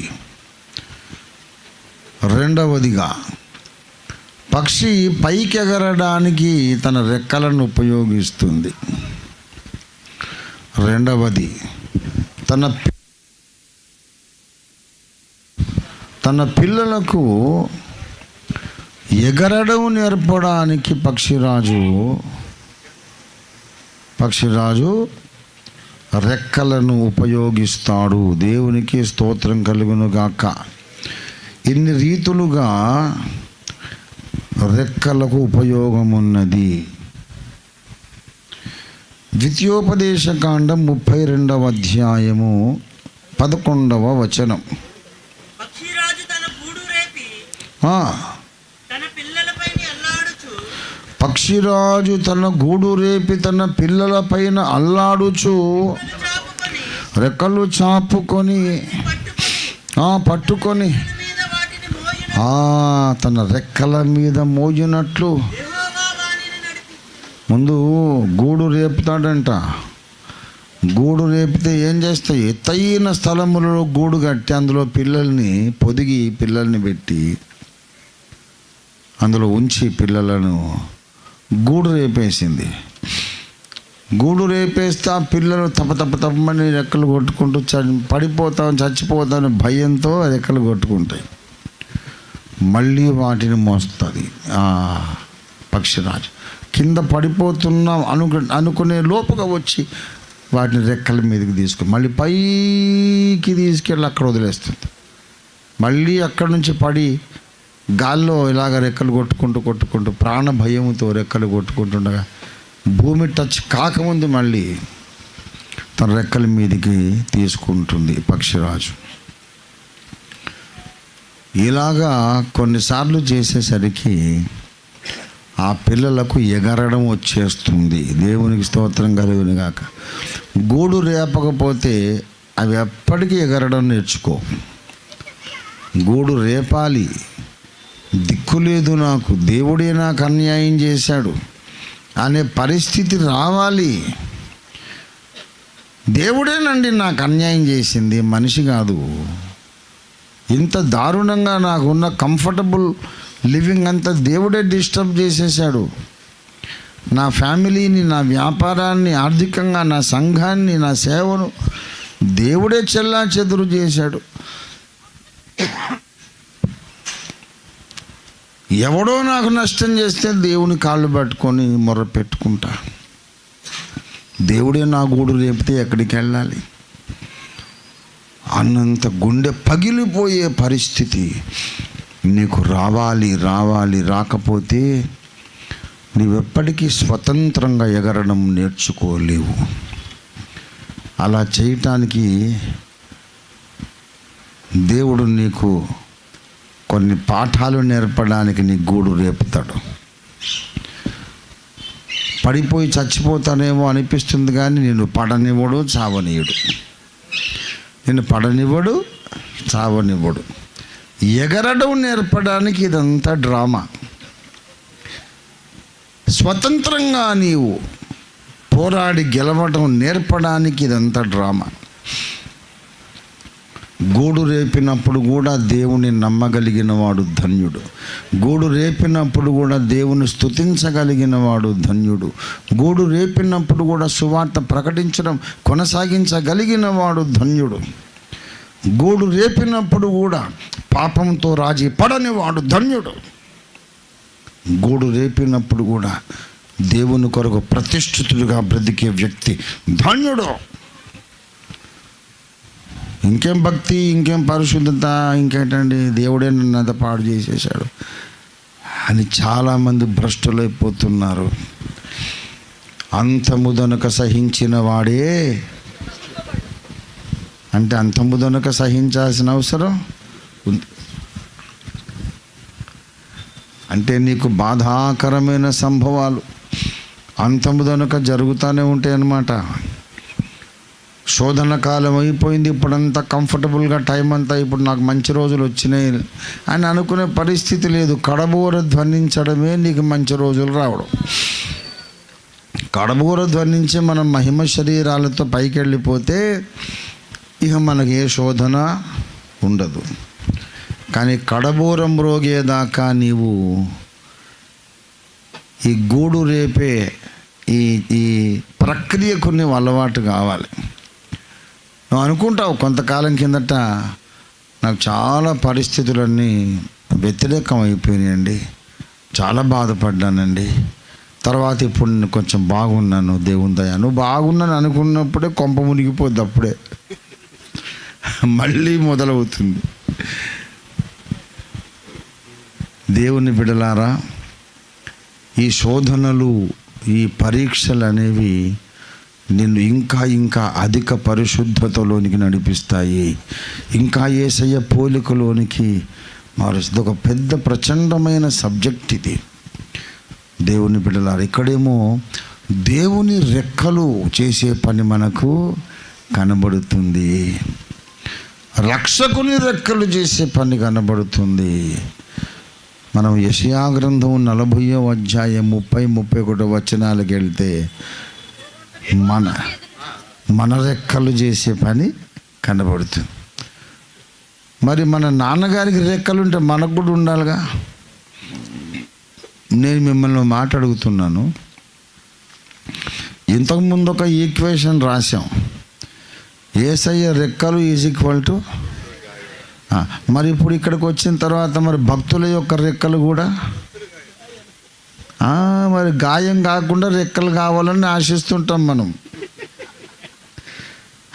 రెండవదిగా పక్షి పైకి ఎగరడానికి తన రెక్కలను ఉపయోగిస్తుంది. రెండవది తన పిల్లలకు ఎగరడం నేర్పడానికి పక్షిరాజు రెక్కలను ఉపయోగిస్తాడు. దేవునికి స్తోత్రం కలుగును గాక. ఇన్ని రీతులుగా రెక్కలకు ఉపయోగం ఉన్నది. ద్వితీయోపదేశకాండం 32వ అధ్యాయము 11వ వచనం. పక్షిరాజు తన గూడు రేపి తన పిల్లలపైన అల్లాడుచు రెక్కలు చాపుకొని పట్టుకొని తన రెక్కల మీద మోయినట్లు ముందు గూడు రేపుతాడంట. గూడు రేపితే ఏం చేస్తాయి? ఎత్తైన స్థలములలో గూడు కట్టి అందులో పొదిగి పిల్లల్ని పెట్టి అందులో ఉంచి పిల్లలను గూడు రేపేసింది. గూడు రేపేస్తే ఆ పిల్లలు తప్పమని రెక్కలు కొట్టుకుంటూ చచ్చిపోతామని భయంతో రెక్కలు కొట్టుకుంటాయి. మళ్ళీ వాటిని మోస్తుంది ఆ పక్షిరాజు. కింద పడిపోతున్నాం అనుకునే లోపుగా వచ్చి వాటిని రెక్కల మీదకి తీసుకుని మళ్ళీ పైకి తీసుకెళ్ళి అక్కడ వదిలేస్తుంది. మళ్ళీ అక్కడి నుంచి పడి గాల్లో ఇలాగ రెక్కలు కొట్టుకుంటూ ప్రాణ భయంతో రెక్కలు కొట్టుకుంటుండగా భూమి టచ్ కాకముందు మళ్ళీ తన రెక్కల మీదకి తీసుకుంటుంది పక్షిరాజు. ఇలాగా కొన్నిసార్లు చేసేసరికి ఆ పిల్లలకు ఎగరడం వచ్చేస్తుంది. దేవునికి స్తోత్రం కలుగును గాక. గూడు రేపకపోతే అవి ఎప్పటికీ ఎగరడం నేర్చుకో. గూడు రేపాలి. దిక్కు లేదు నాకు, దేవుడే నాకు అన్యాయం చేశాడు అనే పరిస్థితి రావాలి. దేవుడేనండి నాకు అన్యాయం చేసింది, మనిషి కాదు. ఇంత దారుణంగా నాకున్న కంఫర్టబుల్ లివింగ్ అంతా దేవుడే డిస్టర్బ్ చేసేసాడు. నా ఫ్యామిలీని, నా వ్యాపారాన్ని, ఆర్థికంగా నా సంఘాన్ని, నా సేవను దేవుడే చెల్లాచెదురు చేశాడు. ఎవడో నాకు నష్టం చేస్తే దేవుని కాళ్ళు పట్టుకొని మొర్ర పెట్టుకుంటా. దేవుడే నా గూడు రేపితే ఎక్కడికి వెళ్ళాలి అన్నంత గుండె పగిలిపోయే పరిస్థితి నీకు రావాలి. రాకపోతే నీవెప్పటికీ స్వతంత్రంగా ఎగరడం నేర్చుకోలేవు. అలా చేయటానికి దేవుడు నీకు కొన్ని పాఠాలు నేర్పడానికి నీ గూడు రేపుతాడు. పడిపోయి చచ్చిపోతానేమో అనిపిస్తుంది కానీ నిన్ను పడనివ్వడు, చావనివ్వడు. ఎగరడం నేర్పడానికి ఇదంతా డ్రామా. స్వతంత్రంగా నీవు పోరాడి గెలవడం నేర్పడానికి ఇదంతా డ్రామా. గూడు రేపినప్పుడు కూడా దేవుని నమ్మగలిగిన వాడు ధన్యుడు. గూడు రేపినప్పుడు కూడా దేవుని స్తుతించగలిగిన వాడు ధన్యుడు. గూడు రేపినప్పుడు కూడా సువార్త ప్రకటించడం కొనసాగించగలిగిన వాడు ధన్యుడు. గూడు రేపినప్పుడు కూడా పాపంతో రాజీ పడని వాడు ధన్యుడు. గూడు రేపినప్పుడు కూడా దేవుని కొరకు ప్రతిష్ఠితుడిగా బ్రతికే వ్యక్తి ధన్యుడు. ఇంకేం భక్తి, ఇంకేం పరిశుద్ధత, ఇంకేంటండి దేవుడే నన్ను అంత పాడు చేసేసాడు అని చాలామంది భ్రష్టులైపోతున్నారు. అంతముదనక సహించిన వాడే అంటే అంతముదనక సహించాల్సిన అవసరం ఉంది. అంటే నీకు బాధాకరమైన సంభవాలు అంతముదనక జరుగుతూనే ఉంటాయి అన్నమాట. శోధన కాలం అయిపోయింది, ఇప్పుడంతా కంఫర్టబుల్గా టైం అంతా ఇప్పుడు నాకు మంచి రోజులు వచ్చినాయి అని అనుకునే పరిస్థితి లేదు. కడబోర ధ్వనించడమే నీకు మంచి రోజులు రావడం. కడబోర ధ్వనించి మనం మహిమ శరీరాలతో పైకి వెళ్ళిపోతే ఇక మనకి ఏ శోధన ఉండదు. కానీ కడబోరం రోగేదాకా నీవు ఈ గూడు రేపే ఈ ప్రక్రియకు నీవు అలవాటు కావాలి. నువ్వు అనుకుంటావు కొంతకాలం కిందట నాకు చాలా పరిస్థితులన్నీ వ్యతిరేకం అయిపోయినాయండి, చాలా బాధపడ్డానండి, తర్వాత ఇప్పుడు నేను కొంచెం బాగున్నాను, దేవుని దయ. నువ్వు బాగున్నాను అనుకున్నప్పుడే కొంప మునిగిపోద్ది, అప్పుడే మళ్ళీ మొదలవుతుంది. దేవుని బిడలారా, ఈ శోధనలు, ఈ పరీక్షలు అనేవి నిన్ను ఇంకా ఇంకా అధిక పరిశుద్ధతలోనికి నడిపిస్తాయి, ఇంకా యేసయ్య పోలికలోనికి మారుస్తుంది. ఒక పెద్ద ప్రచండమైన సబ్జెక్ట్ ఇది. దేవుని బిడ్డలారా, ఇక్కడేమో దేవుని రెక్కలు చేసే పని మనకు కనబడుతుంది, రక్షకుని రెక్కలు చేసే పని కనబడుతుంది. మనం యెషయా గ్రంథం 40వ అధ్యాయం 30-31 వచనాలకు వెళ్తే మన రెక్కలు చేసే పని కనబడుతుంది. మరి మన నాన్నగారికి రెక్కలు ఉంటే మనకు కూడా ఉండాలిగా. నేను మిమ్మల్ని మాట అడుగుతున్నాను. ఇంతకుముందు ఒక ఈక్వేషన్ రాశాం, యేసయ్య రెక్కలు = మరి ఇప్పుడు ఇక్కడికి వచ్చిన తర్వాత మరి భక్తుల యొక్క రెక్కలు కూడా మరి గాయం కాకుండా రెక్కలు కావాలని ఆశిస్తుంటాం మనం.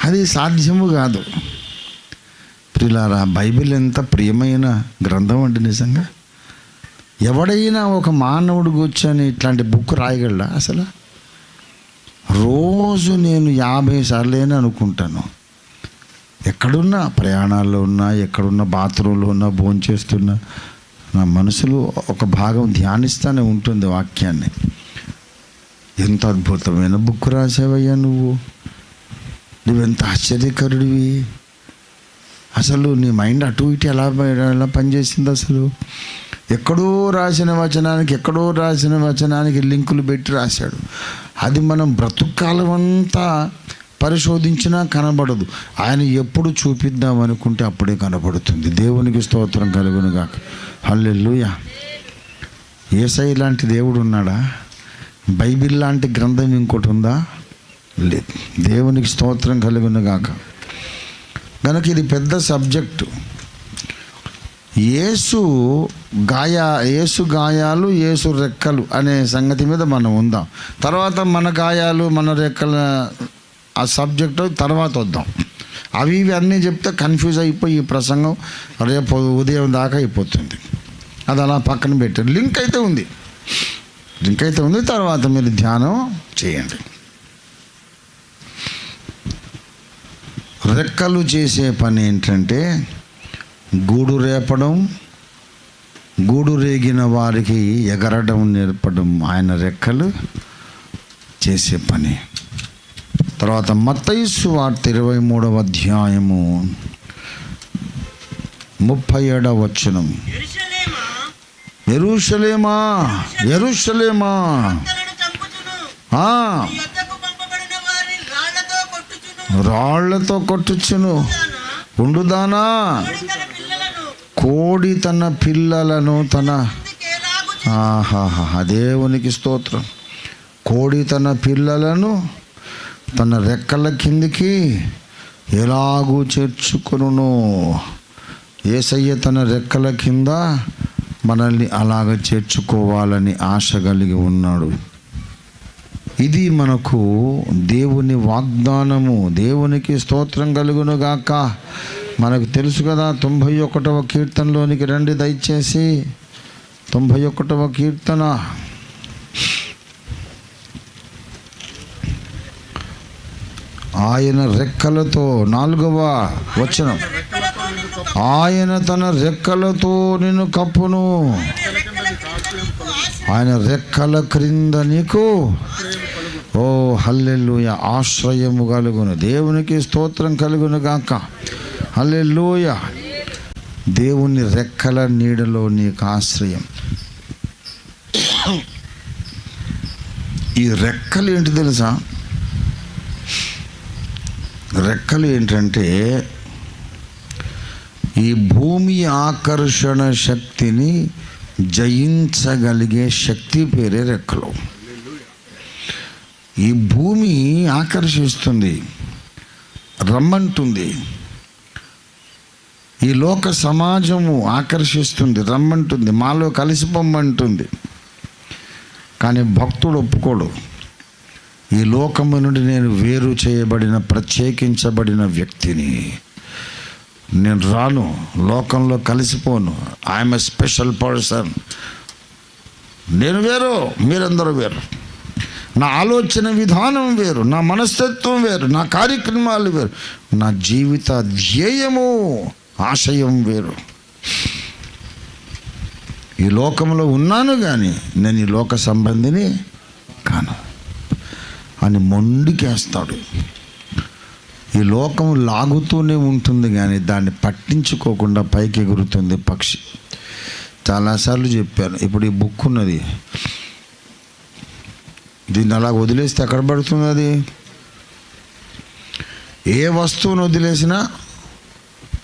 అది సాధ్యము కాదు. ప్రియులారా, బైబిల్ ఎంత ప్రియమైన గ్రంథం అండి. నిజంగా ఎవడైనా ఒక మానవుడు కూర్చొని ఇట్లాంటి బుక్ రాయగలడా? అసలు రోజు నేను 50 సార్లు అనుకుంటాను. ఎక్కడున్నా, ప్రయాణాల్లో ఉన్నా, ఎక్కడున్నా, బాత్రూంలో ఉన్నా, భోంచేస్తున్నా, నా మనసులో ఒక భాగం ధ్యానిస్తూనే ఉంటుంది వాక్యాన్ని. ఎంత అద్భుతమైన బుక్ రాసావయ్యా నువ్వెంత ఆశ్చర్యకరుడివి. అసలు నీ మైండ్ అటు ఇటు ఎలా పనిచేసింది? అసలు ఎక్కడో రాసిన వచనానికి లింకులు పెట్టి రాశాడు. అది మనం బ్రతుకాలం అంతా పరిశోధించినా కనబడదు. ఆయన ఎప్పుడు చూపిద్దాం అనుకుంటే అప్పుడే కనబడుతుంది. దేవునికి స్తోత్రం కలుగును గాక. హల్లెలూయా. యేసయ్య లాంటి దేవుడు ఉన్నాడా? బైబిల్ లాంటి గ్రంథం ఇంకోటి ఉందా? లేదు. దేవునికి స్తోత్రం కలుగును గాక. కనుక ఇది పెద్ద సబ్జెక్టు. యేసు గాయాలు, యేసు రెక్కలు అనే సంగతి మీద మనం ఉందాం. తర్వాత మన గాయాలు, మన రెక్కల ఆ సబ్జెక్టు తర్వాత వద్దాం. అవి అన్నీ చెప్తే కన్ఫ్యూజ్ అయిపోయి ఈ ప్రసంగం రేపు ఉదయం దాకా అయిపోతుంది. అది అలా పక్కన పెట్టారు. లింక్ అయితే ఉంది. తర్వాత మీరు ధ్యానం చేయండి. రెక్కలు చేసే పని ఏంటంటే గూడు రేపడం, గూడు రేగిన వారికి ఎగరడం నేర్పడం ఆయన రెక్కలు చేసే పని. తర్వాత మత్తయి సువార్త 23వ అధ్యాయము 37వ వచనం. యెరూషలేమా రాళ్లతో కొట్టుచును ఉండుదానా, కోడి తన పిల్లలను దేవునికి స్తోత్రం. కోడి తన పిల్లలను తన రెక్కల కిందికి ఎలాగూ చేర్చుకొనును. యేసయ్య తన రెక్కల కింద మనల్ని అలాగ చేర్చుకోవాలని ఆశ కలిగి ఉన్నాడు. ఇది మనకు దేవుని వాగ్దానము. దేవునికి స్తోత్రం కలుగును గాక. మనకు తెలుసు కదా, 91వ కీర్తనలోనికి రండి దయచేసి. 91వ కీర్తన ఆయన రెక్కలతో, 4వ వచనం, ఆయన తన రెక్కలతో నిన్ను కప్పును, ఆయన రెక్కల క్రింద నీకు ఓ హల్లెలూయా ఆశ్రయము కలుగును. దేవునికి స్తోత్రం కలుగును గాక. హల్లెలూయా. దేవుని రెక్కల నీడలో నీకు ఆశ్రయం. ఈ రెక్కలు ఏంటి తెలుసా? రెక్కలు ఏంటంటే ఈ భూమి ఆకర్షణ శక్తిని జయించగలిగే శక్తి పేరే రెక్కలు. ఈ భూమి ఆకర్షిస్తుంది, రమ్మంటుంది. ఈ లోక సమాజము ఆకర్షిస్తుంది, రమ్మంటుంది, మాలో కలిసిపోమ్మంటుంది. కానీ భక్తుడు ఒప్పుకోడు. ఈ లోకము నుండి నేను వేరు చేయబడిన, ప్రత్యేకించబడిన వ్యక్తిని, నేను రాను, లోకంలో కలిసిపోను. I am a special person. నేను వేరు, మీరందరూ వేరు. నా ఆలోచన విధానం వేరు, నా మనస్తత్వం వేరు, నా కార్యక్రమాలు వేరు, నా జీవిత ధ్యేయము, ఆశయం వేరు. ఈ లోకంలో ఉన్నాను కానీ నేను ఈ లోక సంబంధిని కాను అని మొండికేస్తాడు. ఈ లోకం లాగుతూనే ఉంటుంది కానీ దాన్ని పట్టించుకోకుండా పైకి ఎగురుతుంది పక్షి. చాలాసార్లు చెప్పాను. ఇప్పుడు ఈ బుక్ ఉన్నది, దీన్ని అలా వదిలేస్తే ఎక్కడ పడుతుంది? అది ఏ వస్తువును వదిలేసినా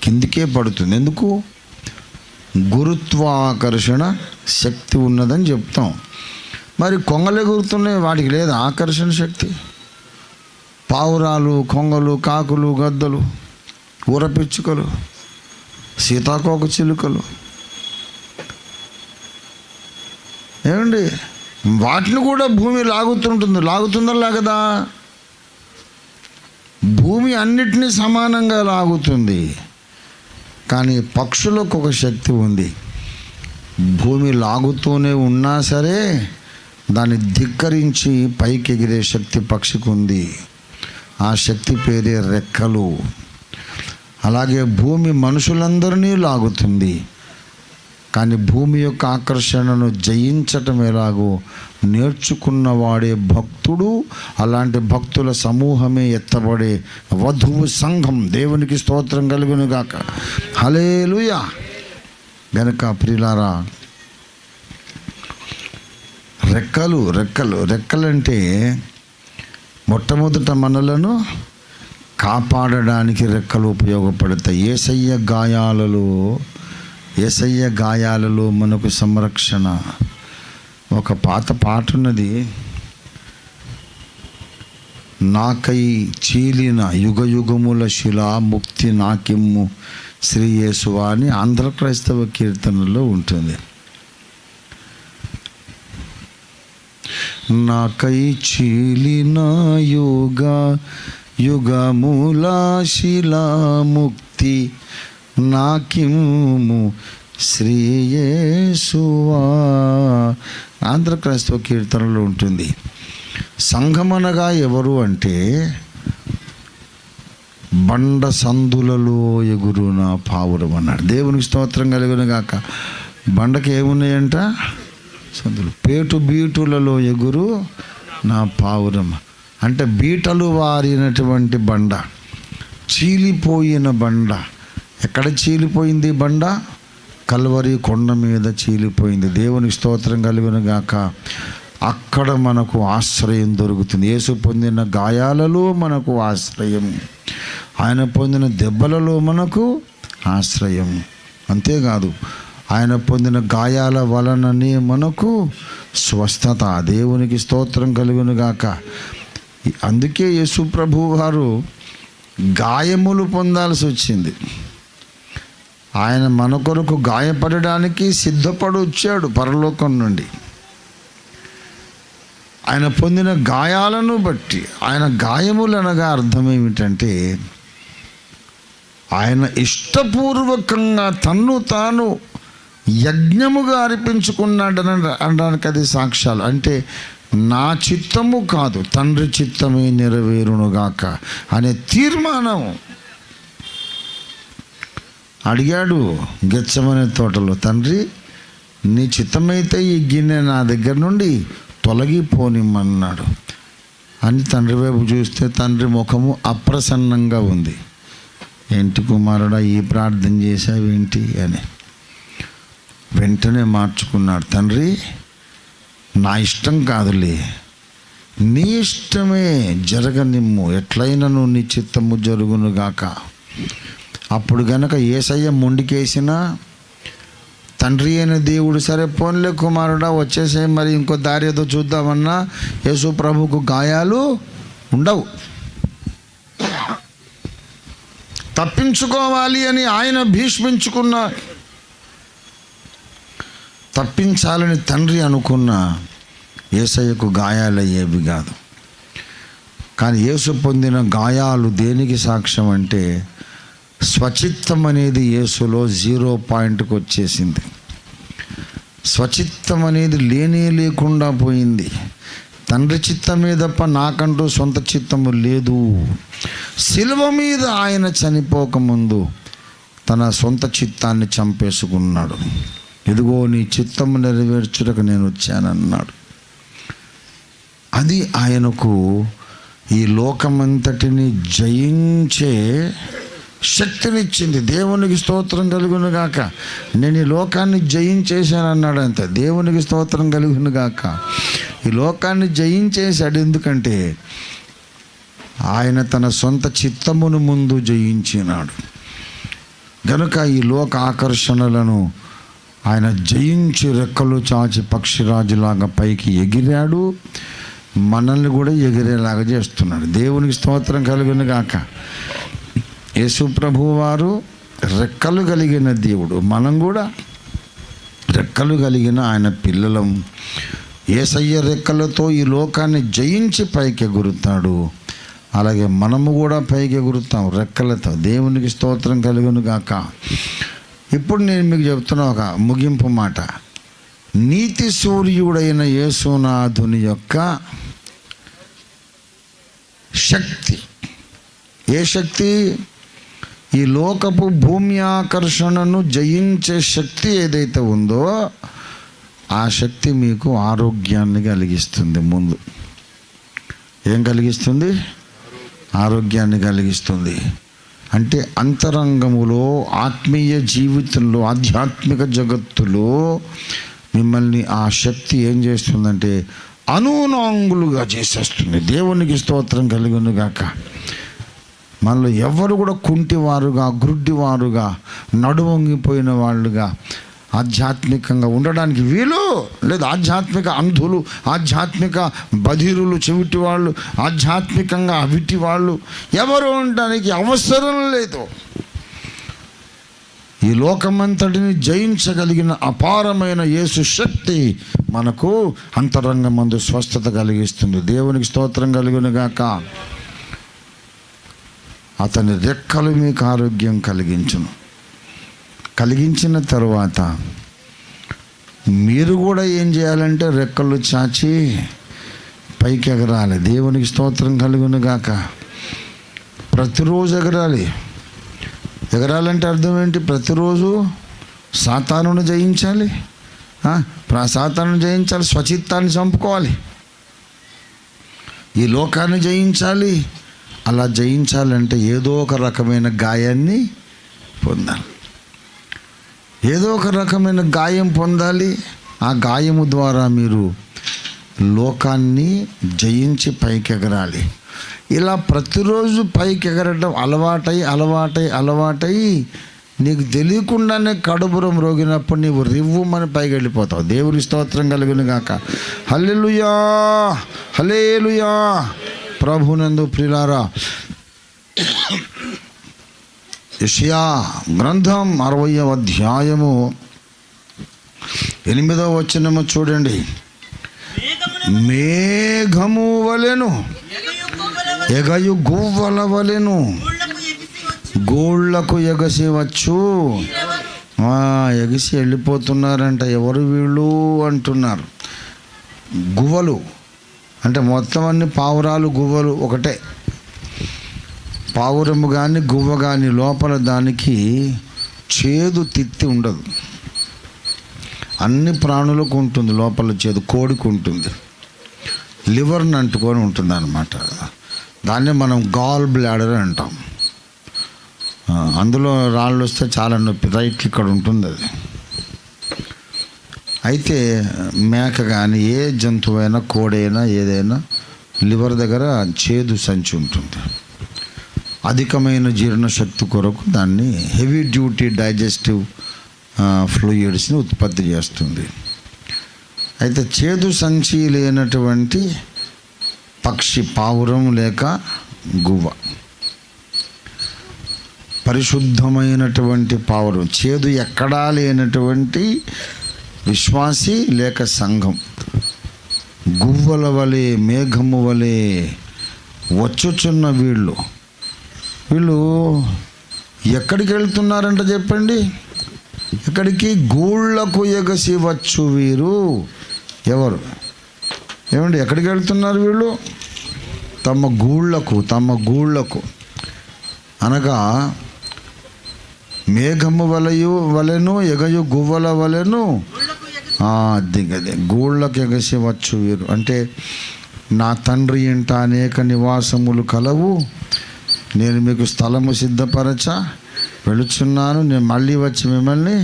కిందికే పడుతుంది. ఎందుకు? గురుత్వాకర్షణ శక్తి ఉన్నదని చెప్తాం. మరి కొంగలు ఎగురుతున్నాయి, వాటికి లేదా ఆకర్షణ శక్తి? పావురాలు, కొంగలు, కాకులు, గద్దలు, ఊరపిచ్చుకలు, సీతాకోక చిలుకలు, ఏమండి, వాటిని కూడా భూమి లాగుతుంటుంది. లాగుతుందా లాగదా? భూమి అన్నిటినీ సమానంగా లాగుతుంది. కానీ పక్షులకు ఒక శక్తి ఉంది. భూమి లాగుతూనే ఉన్నా సరే దాన్ని ధిక్కరించి పైకి ఎగిరే శక్తి పక్షికి ఉంది. ఆ శక్తి పేరే రెక్కలు. అలాగే భూమి మనుషులందరినీ లాగుతుంది. కానీ భూమి యొక్క ఆకర్షణను జయించటం ఎలాగో నేర్చుకున్నవాడే భక్తుడు. అలాంటి భక్తుల సమూహమే ఎత్తబడే వధువు సంఘం. దేవునికి స్తోత్రం కలుగును గాక. హల్లెలూయా. గనుక ప్రియులారా, రెక్కలు రెక్కలు రెక్కలంటే మొట్టమొదట మనలను కాపాడడానికి రెక్కలు ఉపయోగపడతాయి. యేసయ్య గాయాలలో మనకు సంరక్షణ. ఒక పాత పాట ఉన్నది, నాకై చీలిన యుగ యుగముల శిలా ముక్తి నాకిమ్ము శ్రీ యేసువా అని ఆంధ్ర క్రైస్తవ కీర్తనలో ఉంటుంది. నాకై చీలిన యుగ యుగముల శిలా ముక్తి నాకిమ్ము శ్రీ యేసువా ఆంధ్ర క్రైస్తవ కీర్తనలో ఉంటుంది. సంఘమనగా ఎవరు అంటే బండ సందులలో ఎగురున పావురం అన్నాడు. దేవునికి స్తోత్రం కలుగును గాక. బండకి ఏమున్నాయంట? సందులు. పేటు బీటులలో ఎగురు నా పావురం అంటే బీటలు వారినటువంటి బండ, చీలిపోయిన బండ. ఎక్కడ చీలిపోయింది బండ? కల్వరి కొండ మీద చీలిపోయింది. దేవునికి స్తోత్రం కలుగును గాక. అక్కడ మనకు ఆశ్రయం దొరుకుతుంది. యేసు పొందిన గాయాలలో మనకు ఆశ్రయం, ఆయన పొందిన దెబ్బలలో మనకు ఆశ్రయం. అంతేకాదు, ఆయన పొందిన గాయాల వలననే మనకు స్వస్థత. దేవునికి స్తోత్రం కలుగును గాక. అందుకే యేసు ప్రభువు వారు గాయములు పొందాల్సి వచ్చింది. ఆయన మన కొరకు గాయపడడానికి సిద్ధపడి వచ్చాడు పరలోకం నుండి. ఆయన పొందిన గాయాలను బట్టి, ఆయన గాయములు అనగా అర్థం ఏమిటంటే ఆయన ఇష్టపూర్వకంగా తన్ను తాను యజ్ఞముగా అర్పించుకున్నాడని అనడానికి అది సాక్ష్యాలు. అంటే నా చిత్తము కాదు, తండ్రి చిత్తమే నెరవేరునుగాక అనే తీర్మానం. అడిగాడు గెత్సెమనే తోటలో, తండ్రి నీ చిత్తమైతే ఈ గిన్నె నా దగ్గర నుండి తొలగిపోనిమ్మన్నాడు అని తండ్రి వైపు చూస్తే తండ్రి ముఖము అప్రసన్నంగా ఉంది. ఏంటి కుమారుడా ఈ ప్రార్థన చేశావేంటి అని. వెంటనే మార్చుకున్నాడు, తండ్రి నా ఇష్టం కాదులే, నీ ఇష్టమే జరగనిమ్ము, ఎట్లయినను నీ చిత్తము జరుగునుగాక. అప్పుడు గనక యేసయ్య మొండికేసినా తండ్రి అయిన దేవుడు సరే పోన్లే కుమారుడా వచ్చేసే, మరి ఇంకో దారి ఏదో చూద్దామన్నా యేసు ప్రభుకు గాయాలు ఉండవు. తప్పించుకోవాలి అని ఆయన భీష్మించుకున్న, తప్పించాలని తండ్రి అనుకున్న యేసయ్యకు గాయాలయ్యేవి కాదు. కానీ యేసు పొందిన గాయాలు దేనికి సాక్ష్యం అంటే స్వచిత్తం అనేది యేసులో 0 పాయింట్కి వచ్చేసింది. స్వచిత్తం అనేది లేకుండా పోయింది. తండ్రి చిత్తమే తప్ప నాకంటూ సొంత చిత్తము లేదు. శిలువ మీద ఆయన చనిపోకముందు తన సొంత చిత్తాన్ని చంపేసుకున్నాడు. ఇదిగో నీ చిత్తము నెరవేర్చుటకు నేను వచ్చానన్నాడు. అది ఆయనకు ఈ లోకమంతటిని జయించే శక్తినిచ్చింది. దేవునికి స్తోత్రం కలుగును గాక. నేను ఈ లోకాన్ని జయించేశాను అన్నాడు. అంతే, దేవునికి స్తోత్రం కలుగును గాక. ఈ లోకాన్ని జయించేశాడు. ఎందుకంటే ఆయన తన సొంత చిత్తమును ముందు జయించినాడు గనుక ఈ లోక ఆకర్షణలను ఆయన జయించి రెక్కలు చాచి పక్షిరాజులాగా పైకి ఎగిరాడు. మనల్ని కూడా ఎగిరేలాగా చేస్తున్నాడు. దేవునికి స్తోత్రం కలుగును గాక. యేసు ప్రభువు వారు రెక్కలు కలిగిన దేవుడు, మనం కూడా రెక్కలు కలిగిన ఆయన పిల్లలం. యేసయ్య రెక్కలతో ఈ లోకాన్ని జయించి పైకి ఎగురుతాడు. అలాగే మనము కూడా పైకి ఎగురుతాం రెక్కలతో. దేవునికి స్తోత్రం కలుగును గాక. ఇప్పుడు నేను మీకు చెప్తున్నా ఒక ముగింపు మాట. నీతి సూర్యుడైన యేసునాథుని యొక్క శక్తి, ఏ శక్తి? ఈ లోకపు భూమి ఆకర్షణను జయించే శక్తి ఏదైతే ఉందో ఆ శక్తి మీకు ఆరోగ్యాన్ని కలిగిస్తుంది. ముందు ఏం కలిగిస్తుంది? ఆరోగ్యాన్ని కలిగిస్తుంది. అంటే అంతరంగములో, ఆత్మీయ జీవితంలో, ఆధ్యాత్మిక జగత్తులో మిమ్మల్ని ఆ శక్తి ఏం చేస్తుందంటే అనూనాంగులుగా చేసేస్తుంది. దేవునికి స్తోత్రం కలుగును గాక. మనలో ఎవరు కూడా కుంటివారుగా, గ్రుడ్డివారుగా, నడువంగిపోయిన వాళ్ళుగా ఆధ్యాత్మికంగా ఉండడానికి వీలు లేదు. ఆధ్యాత్మిక అంధులు, ఆధ్యాత్మిక బధిరులు, చెవిటి వాళ్ళు, ఆధ్యాత్మికంగా అవిటి వాళ్ళు ఎవరు ఉండడానికి అవసరం లేదు. ఈ లోకమంతటిని జయించగలిగిన అపారమైన యేసు శక్తి మనకు అంతరంగమందు స్వస్థత కలిగిస్తుంది. దేవునికి స్తోత్రం కలుగును గాక. అతని రెక్కలు మీకు ఆరోగ్యం కలిగించును. కలిగించిన తరువాత మీరు కూడా ఏం చేయాలంటే రెక్కలు చాచి పైకి ఎగరాలి. దేవునికి స్తోత్రం కలుగును గాక. ప్రతిరోజు ఎగరాలి. ఎగరాలంటే అర్థం ఏంటి? ప్రతిరోజు సాతానును జయించాలి. సాతానును జయించాలి, స్వచిత్తాన్ని చంపుకోవాలి, ఈ లోకాన్ని జయించాలి. అలా జయించాలంటే ఏదో ఒక రకమైన గాయాన్ని పొందాలి. ఏదో ఒక రకమైన గాయం పొందాలి. ఆ గాయము ద్వారా మీరు లోకాన్ని జయించి పైకి ఎగరాలి. ఇలా ప్రతిరోజు పైకి ఎగరడం అలవాటై నీకు తెలియకుండానే కడుపురం రోగినప్పుడు నీవు రివ్వుమని పైకి వెళ్ళిపోతావు. దేవుని స్తోత్రం కలుగును గాక. హల్లెలూయా, హల్లెలూయా. ప్రభునందు ప్రియులారా, యెషయా గ్రంథం 60వ అధ్యాయము 8వ వచనము చూడండి. మేఘము వలెను ఎగయు గువ్వల వలెను గోళ్లకు ఎగసి వచ్చు. ఎగిసి వెళ్ళిపోతున్నారంట. ఎవరు వీళ్ళు అంటున్నారు. గువ్వలు అంటే మొత్తం అన్ని పావురాలు గువ్వలు ఒకటే. పావురము కానీ గువ్వ కానీ లోపల దానికి చేదు తిత్తి ఉండదు. అన్ని ప్రాణులకు ఉంటుంది లోపల చేదు. కోడికి ఉంటుంది, లివర్ని అంటుకొని ఉంటుంది అన్నమాట. దాన్ని మనం గాల్ బ్లాడర్ అంటాం. అందులో రాళ్ళు వస్తే చాలా నొప్పి. రైట్ ఇక్కడ ఉంటుంది అది. అయితే మేక కానీ ఏ జంతువైనా కోడైనా ఏదైనా లివర్ దగ్గర చేదు సంచి ఉంటుంది. అధికమైన జీర్ణశక్తి కొరకు దాన్ని హెవీ డ్యూటీ డైజెస్టివ్ ఫ్లూయిడ్స్ని ఉత్పత్తి చేస్తుంది. అయితే చేదు సంచి లేనటువంటి పక్షి పావురం లేక గువ్వ, పరిశుద్ధమైనటువంటి పావురం, చేదు ఎక్కడా లేనటువంటి విశ్వాసి లేక సంఘం గువ్వల వలె మేఘము వలె వచ్చుచున్న వీళ్ళు ఎక్కడికి వెళ్తున్నారంట చెప్పండి? ఎక్కడికి? గూళ్ళకు ఎగసి వచ్చు వీరు. ఎవరు? ఏమండి ఎక్కడికి వెళ్తున్నారు వీళ్ళు? తమ గూళ్ళకు అనగా మేఘము వలెను ఎగయు గువ్వల వలెను దిగదే గూళ్ళకు ఎగసి వచ్చు వీరు. అంటే నా తండ్రి ఇంట అనేక నివాసములు కలవు, నేను మీకు స్థలము సిద్ధపరచ వెళుచున్నాను, నేను మళ్ళీ వచ్చి మిమ్మల్ని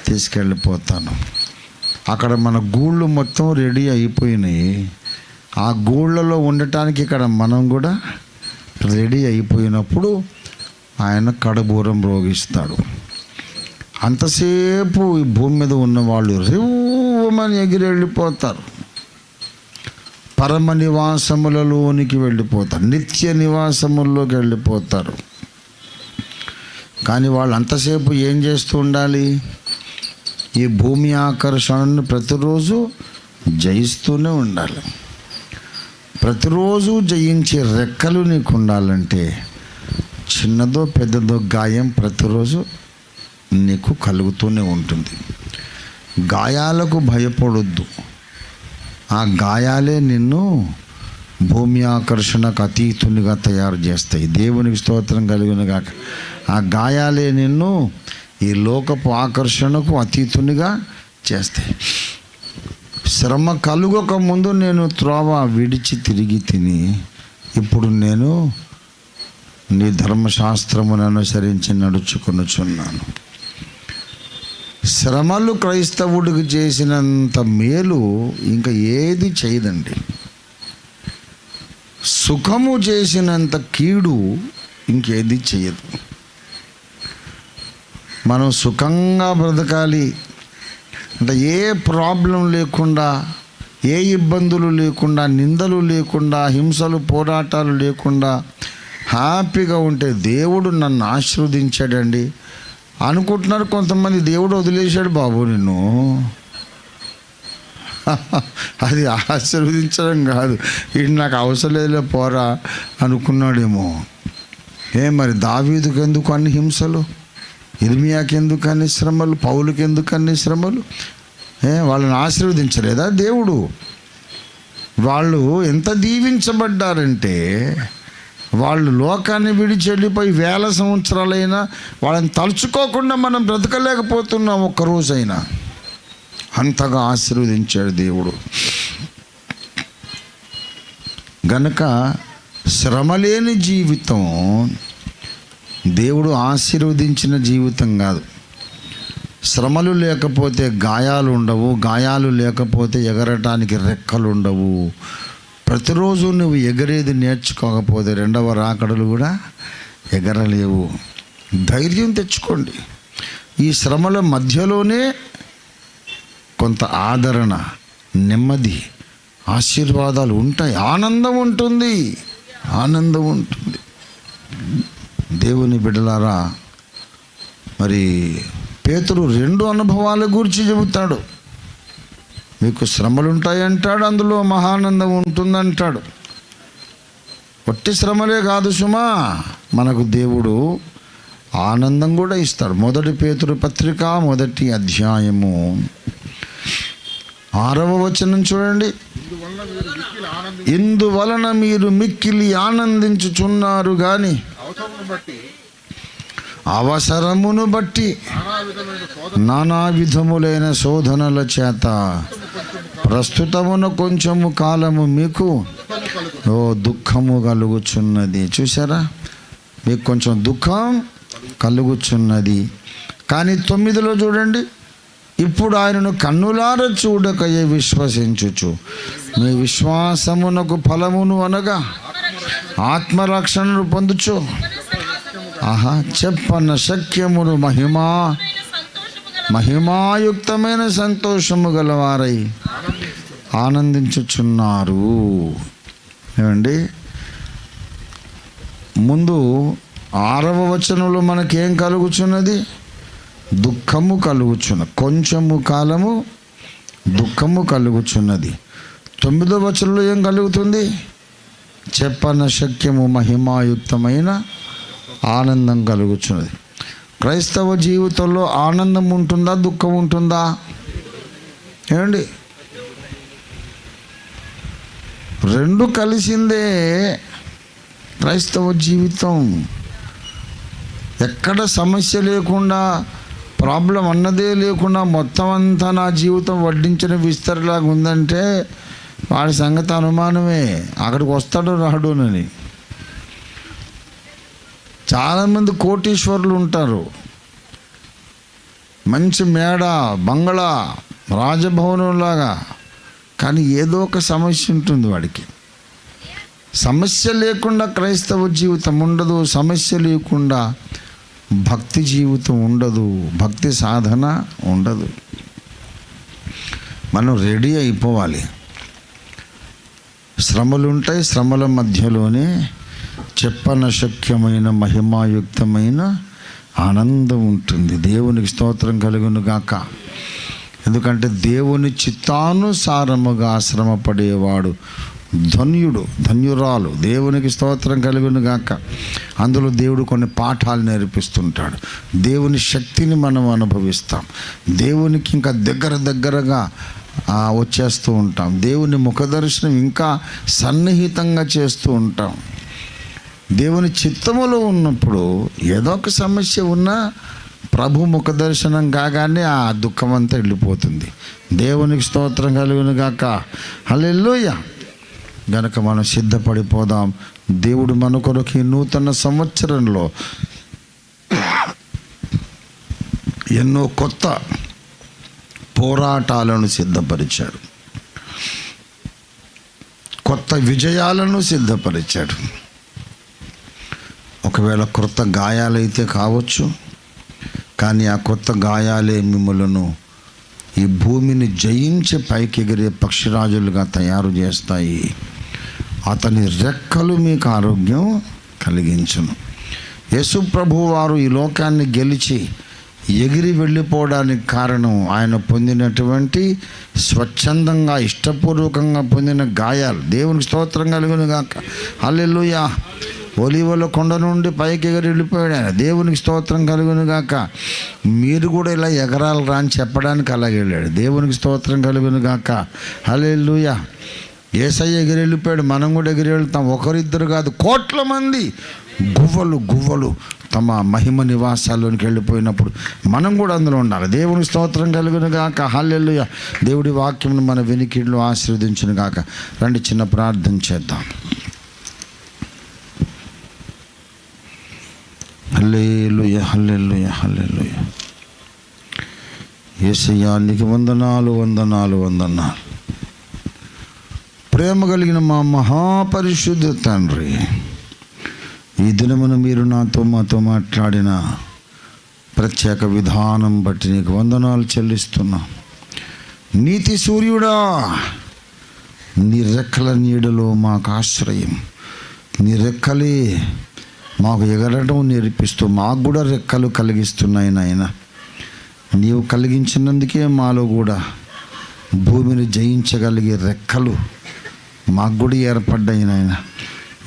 తీసుకెళ్ళిపోతాను. అక్కడ మన గూళ్ళు మొత్తం రెడీ అయిపోయినాయి. ఆ గూళ్ళలో ఉండటానికి ఇక్కడ మనం కూడా రెడీ అయిపోయినప్పుడు ఆయన కడబూరం రోగిస్తాడు. అంతసేపు ఈ భూమి మీద ఉన్నవాళ్ళు రివ్వమని ఎగిరి వెళ్ళిపోతారు. పరమ నివాసములలోనికి వెళ్ళిపోతారు, నిత్య నివాసముల్లోకి వెళ్ళిపోతారు. కానీ వాళ్ళు అంతసేపు ఏం చేస్తూ ఉండాలి? ఈ భూమి ఆకర్షణను ప్రతిరోజు జయిస్తూనే ఉండాలి. ప్రతిరోజు జయించే రెక్కలు నీకు ఉండాలంటే చిన్నదో పెద్దదో గాయం ప్రతిరోజు నీకు కలుగుతూనే ఉంటుంది. గాయాలకు భయపడొద్దు. ఆ గాయాలే నిన్ను భూమి ఆకర్షణకు అతీతునిగా తయారు చేస్తాయి. దేవునికి స్తోత్రం కలుగునుగాక. ఆ గాయాలే నిన్ను ఈ లోకపు ఆకర్షణకు అతీతునిగా చేస్తాయి. శ్రమ కలుగక ముందు నేను త్రోవ విడిచి తిరిగి తిని ఇప్పుడు నేను నీ ధర్మశాస్త్రమును అనుసరించి నడుచుకొనుచున్నాను. శ్రమలు క్రైస్తవుడికి చేసినంత మేలు ఇంకా ఏది చేయదండి. సుఖము చేసినంత కీడు ఇంకేది చేయదు. మనం సుఖంగా బ్రతకాలి అంటే ఏ ప్రాబ్లం లేకుండా, ఏ ఇబ్బందులు లేకుండా, నిందలు లేకుండా, హింసలు పోరాటాలు లేకుండా హ్యాపీగా ఉంటే దేవుడు నన్ను ఆశీర్వదించాడండి అనుకుంటున్నారు కొంతమంది. దేవుడు వదిలేశాడు బాబు నిన్ను. అది ఆశీర్వదించడం కాదు. ఇది నాకు అవసరం లేదులే పోరా అనుకున్నాడేమో. మరి దావీదుకు ఎందుకు అన్ని హింసలు? ఇర్మియాకి ఎందుకు అన్ని శ్రమలు? పౌలుకి ఎందుకు అన్ని శ్రమలు? వాళ్ళని ఆశీర్వదించలేదా దేవుడు? వాళ్ళు ఎంత దీవించబడ్డారంటే వాళ్ళు లోకాన్ని విడిచి వెళ్ళిపోయి 1000 సంవత్సరాలైనా వాళ్ళని తలుచుకోకుండా మనం బ్రతకలేకపోతున్నాం ఒక్కరోజైనా. అంతగా ఆశీర్వదించాడు దేవుడు. గనక శ్రమలేని జీవితం దేవుడు ఆశీర్వదించిన జీవితం కాదు. శ్రమలు లేకపోతే గాయాలు ఉండవు, గాయాలు లేకపోతే ఎగరటానికి రెక్కలు ఉండవు. ప్రతిరోజు నువ్వు ఎగరేది నేర్చుకోకపోతే 2వ రాకడలు కూడా ఎగరలేవు. ధైర్యం తెచ్చుకోండి. ఈ శ్రమల మధ్యలోనే కొంత ఆదరణ, నెమ్మది, ఆశీర్వాదాలు ఉంటాయి. ఆనందం ఉంటుంది. దేవుని బిడ్డలారా, మరి పేతురు 2 అనుభవాల గురించి చెబుతాడు. మీకు శ్రమలు ఉంటాయంటాడు, అందులో మహానందం ఉంటుందంటాడు. ఒట్టి శ్రమలే కాదు సుమా, మనకు దేవుడు ఆనందం కూడా ఇస్తాడు. 1 పేతురు పత్రిక 1వ అధ్యాయము 6వ వచనం చూడండి. ఇందువలన మీరు మిక్కిలి ఆనందించుచున్నారు గాని అవసరమును బట్టి నానా విధములైన శోధనల చేత ప్రస్తుతమున కొంచెము కాలము మీకు దుఃఖము కలుగుచున్నది. చూసారా, మీకు కొంచెం దుఃఖం కలుగుచున్నది. కానీ 9లో చూడండి, ఇప్పుడు ఆయనను కన్నులార చూడకయే విశ్వసించుచు మీ విశ్వాసమునకు ఫలమును అనగా ఆత్మరక్షణను పొందుచు చెప్పన్న శక్యమును మహిమాయుక్తమైన సంతోషము గలవారై ఆనందించుచున్నారు. ఏమండి, ముందు 6వ వచనంలో మనకేం కలుగుచున్నది? దుఃఖము కలుగుచున్నది. కొంచెము కాలము దుఃఖము కలుగుచున్నది. 9వ వచనంలో ఏం కలుగుతుంది? చెప్పన శక్యము మహిమాయుక్తమైన ఆనందం కలుగుచున్నది. క్రైస్తవ జీవితంలో ఆనందం ఉంటుందా, దుఃఖం ఉంటుందా? ఏమండి, 2 కలిసిందే క్రైస్తవ జీవితం. ఎక్కడ సమస్య లేకుండా, ప్రాబ్లం అన్నదే లేకుండా మొత్తం అంతా నా జీవితం వడ్డించిన విస్తరలాగా ఉందంటే వాడి సంగతి అనుమానమే. అక్కడికి వస్తాడో రాడోనని. చాలామంది కోటీశ్వరులు ఉంటారు, మంచి మేడ, బంగళా, రాజభవనంలాగా, కానీ ఏదో ఒక సమస్య ఉంటుంది వాడికి. సమస్య లేకుండా క్రైస్తవ జీవితం ఉండదు, సమస్య లేకుండా భక్తి జీవితం ఉండదు, భక్తి సాధన ఉండదు. మనం రెడీ అయిపోవాలి. శ్రమలు ఉంటాయి, శ్రమల మధ్యలోనే చెప్పనశక్యమైన మహిమాయుక్తమైన ఆనందం ఉంటుంది. దేవునికి స్తోత్రం కలుగును గాక. ఎందుకంటే దేవుని చిత్తానుసారముగా శ్రమపడేవాడు ధన్యుడు, ధన్యురాలు. దేవునికి స్తోత్రం కలుగును గాక. అందులో దేవుడు కొన్ని పాఠాలు నేర్పిస్తుంటాడు. దేవుని శక్తిని మనం అనుభవిస్తాం. దేవునికి ఇంకా దగ్గరగా వచ్చేస్తూ ఉంటాం. దేవుని ముఖదర్శనం ఇంకా సన్నిహితంగా చేస్తూ ఉంటాం. దేవుని చిత్తములో ఉన్నప్పుడు ఏదో ఒక సమస్య ఉన్నా ప్రభు ముఖ దర్శనం కాగానే ఆ దుఃఖం అంతా వెళ్ళిపోతుంది. దేవునికి స్తోత్రం కలుగును గాక. హల్లెలూయా. గనక మనం సిద్ధపడిపోదాం. దేవుడు మన కొరకు ఈ నూతన సంవత్సరంలో ఎన్నో కొత్త పోరాటాలను సిద్ధపరిచాడు, కొత్త విజయాలను సిద్ధపరిచాడు. ఒకవేళ కొత్త గాయాలైతే కావచ్చు, కానీ ఆ కొత్త గాయాలే మిమ్మలను ఈ భూమిని జయించి పైకి ఎగిరే పక్షిరాజులుగా తయారు చేస్తాయి. అతని రెక్కలు మీకు ఆరోగ్యం కలిగించును. యేసు ప్రభు వారు ఈ లోకాన్ని గెలిచి ఎగిరి వెళ్ళిపోవడానికి కారణం ఆయన పొందినటువంటి స్వచ్ఛందంగా ఇష్టపూర్వకంగా పొందిన గాయాలు. దేవునికి స్తోత్రం కలుగును గాక. హల్లెలూయా. ఒలీవల కొండ నుండి పైకి ఎగిరి వెళ్ళిపోయాడు ఆయన. దేవునికి స్తోత్రం కలుగును గాక. మీరు కూడా ఇలా ఎగరాలు రాని చెప్పడానికి అలాగే వెళ్ళాడు. దేవునికి స్తోత్రం కలుగును గాక. హల్లెలూయా. యేసయ్య ఎగిరి వెళ్ళిపోయాడు, మనం కూడా ఎగిరి వెళ్తాం. ఒకరిద్దరు కాదు, కోట్ల మంది గువ్వలు తమ మహిమ నివాసాల్లోనికి వెళ్ళిపోయినప్పుడు మనం కూడా అందులో ఉండాలి. దేవుని స్తోత్రం కలుగును గాక. హల్లెలూయా. దేవుడి వాక్యమును మన వెనికిడిలో ఆశీర్వదించును గాక. రండి, చిన్న ప్రార్థన చేద్దాం. హల్లెలూయా, హల్లెలూయా, హల్లెలూయా. యేసయ్యా నీకు వందనాలు. ప్రేమ కలిగిన మా మహాపరిశుద్ధ తండ్రి, ఈ దినమున మీరు మాతో మాట్లాడిన ప్రత్యేక విధానం బట్టి నీకు వందనాలు చెల్లిస్తున్నా. నీతి సూర్యుడా, నీ రెక్కల నీడలో మాకు ఆశ్రయం. నీ రెక్కలే మాకు ఎగరడం నేర్పిస్తూ మాకు కూడా రెక్కలు కలిగిస్తున్నాయి నాయన. నీవు కలిగించినందుకే మాలో కూడా భూమిని జయించగలిగే రెక్కలు మాకు కూడా ఏర్పడ్డాయి నాయన.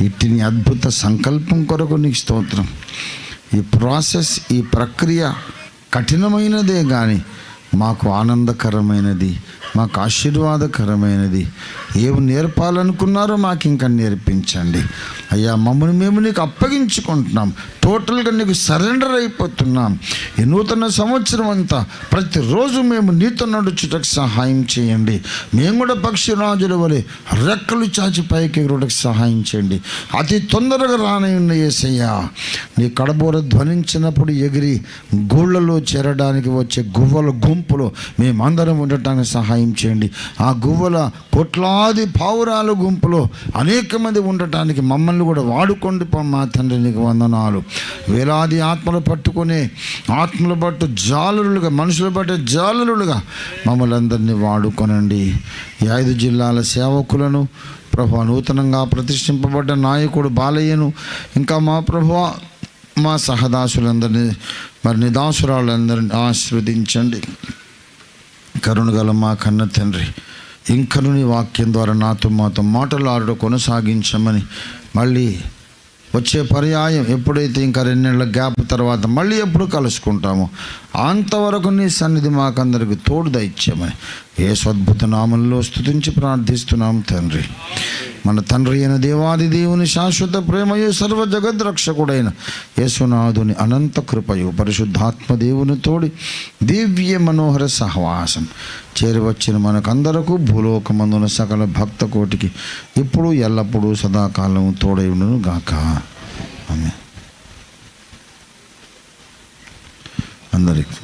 ఇట్టిని అద్భుత సంకల్పం కొరకు నీకు స్తోత్రం. ఈ ప్రాసెస్, ఈ ప్రక్రియ కఠినమైనదే కానీ మాకు ఆనందకరమైనది, మాకు ఆశీర్వాదకరమైనది. ఏమి నేర్పాలనుకున్నారో మాకు ఇంకా నేర్పించండి అయ్యా. మమ్మల్ని మేము నీకు అప్పగించుకుంటున్నాం, టోటల్గా నీకు సరెండర్ అయిపోతున్నాం. ఈ నూతన సంవత్సరం అంతా ప్రతిరోజు మేము నీతో నడుచుటకు సహాయం చేయండి. మేము కూడా పక్షిరాజుల వలె రెక్కలు చాచి పైకి ఎగురుటకు సహాయం చేయండి. అతి తొందరగా రానయ్యున్న యేసయ్యా, నీ కడబోర ధ్వనించినప్పుడు ఎగిరి గూళ్ళలో చేరడానికి వచ్చే గువ్వల గుంపులో మేమందరం ఉండటానికి సహాయం చేయండి. ఆ గువ్వల కోట్లాది పావురాల గుంపులో అనేక మంది ఉండటానికి మమ్మల్ని కూడా వాడుకోండి మా తండ్రి. నీకు వందనాలు. వేలాది ఆత్మలు పట్టుకునే ఆత్మలు పట్టు జాలరులుగా, మనుషులు పట్టే జాలరులుగా మమ్మల్ని అందరినీ వాడుకొనండి. ఈ 5 జిల్లాల సేవకులను ప్రభువా, నూతనంగా ప్రతిష్ఠింపబడ్డ నాయకుడు బాలయ్యను, ఇంకా మా ప్రభువా మా సహదాసులందరినీ, మరి నిదాసురాలందరినీ ఆశీర్వదించండి. కరుణగల మా కన్న తండ్రి, ఇంకను నీ వాక్యం ద్వారా మాతో మాటలాడడం కొనసాగించమని, మళ్ళీ వచ్చే పర్యాయం ఎప్పుడైతే ఇంకా 2 నెలల గ్యాప్ తర్వాత మళ్ళీ ఎప్పుడు కలుసుకుంటామో అంతవరకు నీ సన్నిధి మాకందరికి తోడు దయచేయమని యేసు అద్భుత నామంలో స్తుతించి ప్రార్థిస్తున్నాం తండ్రి. మన తండ్రి అయిన దేవాది దేవుని శాశ్వత ప్రేమయు సర్వ జగద్రక్షకుడైన యేసునాథుని అనంత కృపయు పరిశుద్ధాత్మ దేవుని తోడి దివ్య మనోహర సహవాసం చేరివచ్చిన మనకందరకు భూలోకమందున సకల భక్త కోటికి ఇప్పుడు ఎల్లప్పుడూ సదాకాలం తోడైయును గాక. ఆమేన్. అందరికి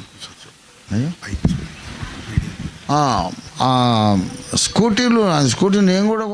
స్కూటీలు నేను కూడా